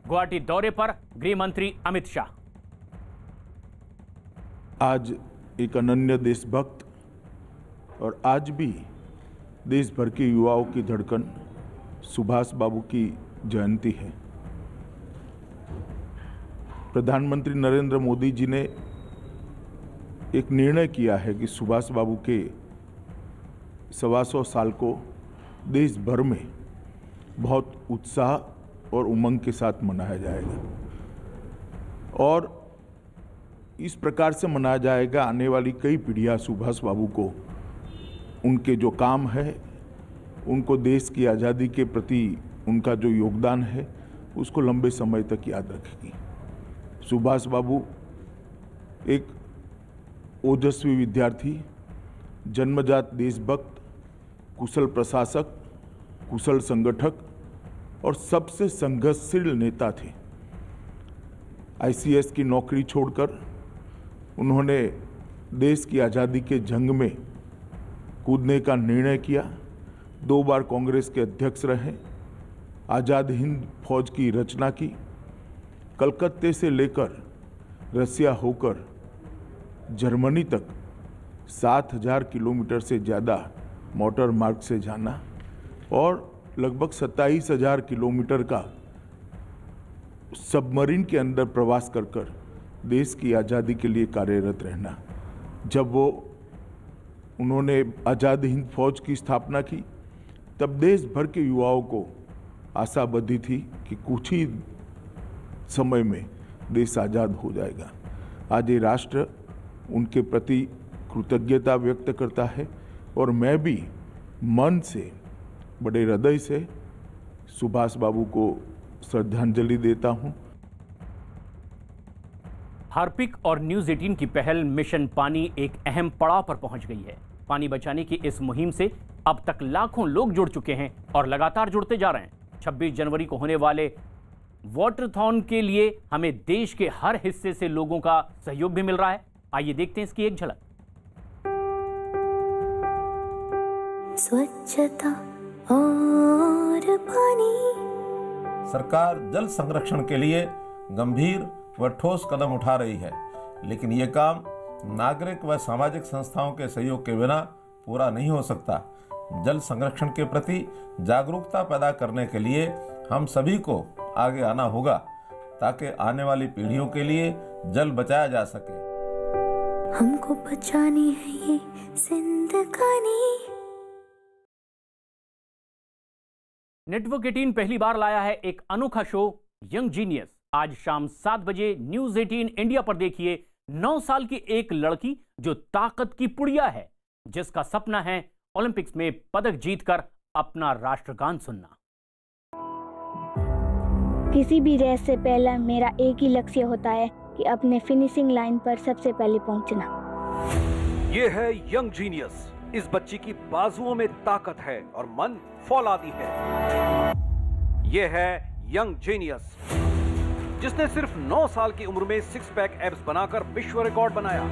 गुवाहाटी दौरे पर गृह मंत्री अमित शाह। आज एक अनन्य देशभक्त और आज भी देश भर के युवाओं की धड़कन सुभाष बाबू की जयंती है। प्रधानमंत्री नरेंद्र मोदी जी ने एक निर्णय किया है कि सुभाष बाबू के 125 साल को देश भर में बहुत उत्साह और उमंग के साथ मनाया जाएगा और इस प्रकार से मनाया जाएगा। आने वाली कई पीढ़ियां सुभाष बाबू को, उनके जो काम है, उनको देश की आज़ादी के प्रति उनका जो योगदान है, उसको लंबे समय तक याद रखेगी। सुभाष बाबू एक ओजस्वी विद्यार्थी, जन्मजात देशभक्त, कुशल प्रशासक, कुशल संगठक और सबसे संघर्षशील नेता थे। आईसीएस की नौकरी छोड़कर उन्होंने देश की आज़ादी के जंग में कूदने का निर्णय किया। 2 बार कांग्रेस के अध्यक्ष रहे, आज़ाद हिंद फौज की रचना की, कलकत्ते से लेकर रसिया होकर जर्मनी तक 7000 किलोमीटर से ज़्यादा मोटर मार्ग से जाना और लगभग 27,000 किलोमीटर का सबमरीन के अंदर प्रवास कर देश की आज़ादी के लिए कार्यरत रहना। जब उन्होंने आज़ाद हिंद फौज की स्थापना की, तब देश भर के युवाओं को आशा बंधी थी कि कुछ ही समय में देश आज़ाद हो जाएगा। आज ये राष्ट्र उनके प्रति कृतज्ञता व्यक्त करता है और मैं भी मन से, बड़े हृदय से सुभाष बाबू को श्रद्धांजलि देता हूं। हार्पिक और न्यूज 18 की पहल मिशन पानी एक अहम पड़ाव पर पहुंच गई है। पानी बचाने की इस मुहिम से अब तक लाखों लोग जुड़ चुके हैं और लगातार जुड़ते जा रहे हैं। 26 जनवरी को होने वाले वाटरथॉन के लिए हमें देश के हर हिस्से से लोगों का सहयोग भी मिल रहा है। आइए देखते हैं इसकी एक झलक। स्वच्छता और पानी। सरकार जल संरक्षण के लिए गंभीर व ठोस कदम उठा रही है, लेकिन ये काम नागरिक व सामाजिक संस्थाओं के सहयोग के बिना पूरा नहीं हो सकता। जल संरक्षण के प्रति जागरूकता पैदा करने के लिए हम सभी को आगे आना होगा, ताकि आने वाली पीढ़ियों के लिए जल बचाया जा सके। हमको बचानी है ये जिंदगानी। नेटवर्क 18 पहली बार लाया है एक अनोखा शो यंग जीनियस। आज शाम 7 बजे न्यूज 18 इंडिया पर देखिए 9 साल की एक लड़की जो ताकत की पुड़िया है, जिसका सपना है ओलंपिक्स में पदक जीतकर अपना राष्ट्रगान सुनना। किसी भी रेस से पहले मेरा एक ही लक्ष्य होता है कि अपने फिनिशिंग लाइन पर सबसे पहले पहुंचना। ये है यंग जीनियस। इस बच्ची की बाजुओं में ताकत है और मन फौलादी है। ये है यंग जीनियस, जिसने सिर्फ 9 साल की उम्र में 6 पैक एब्स बनाकर विश्व रिकॉर्ड बनाया।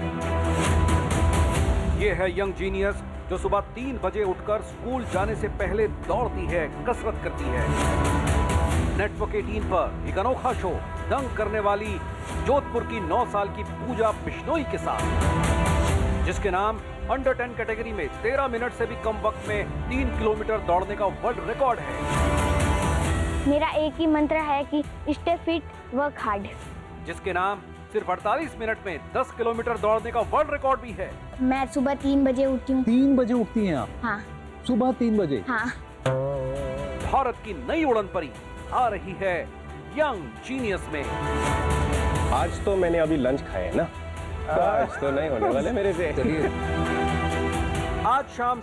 ये है यंग जीनियस जो सुबह 3 बजे उठकर स्कूल जाने से पहले दौड़ती है, कसरत करती है। नेटवर्क 18 पर एक अनोखा शो दंग करने वाली जोधपुर की 9 साल की पूजा बिश्नोई के साथ, जिसके नाम अंडर 10 कैटेगरी में 13 मिनट से भी कम वक्त में 3 किलोमीटर दौड़ने का वर्ल्ड रिकॉर्ड है। मेरा एक ही मंत्र है कि स्टे फिट, वर्क हार्ड, जिसके नाम सिर्फ 48 मिनट में 10 किलोमीटर दौड़ने का वर्ल्ड रिकॉर्ड भी है। मैं सुबह 3 बजे उठती हूँ। 3 बजे उठती हैं आप? हाँ। सुबह 3 बजे? हाँ। भारत की नई उड़न परी आ रही है यंग जीनियस में। आज तो मैंने अभी लंच खाया है ना, तो आज तो नहीं होने वाले मेरे से। आज शाम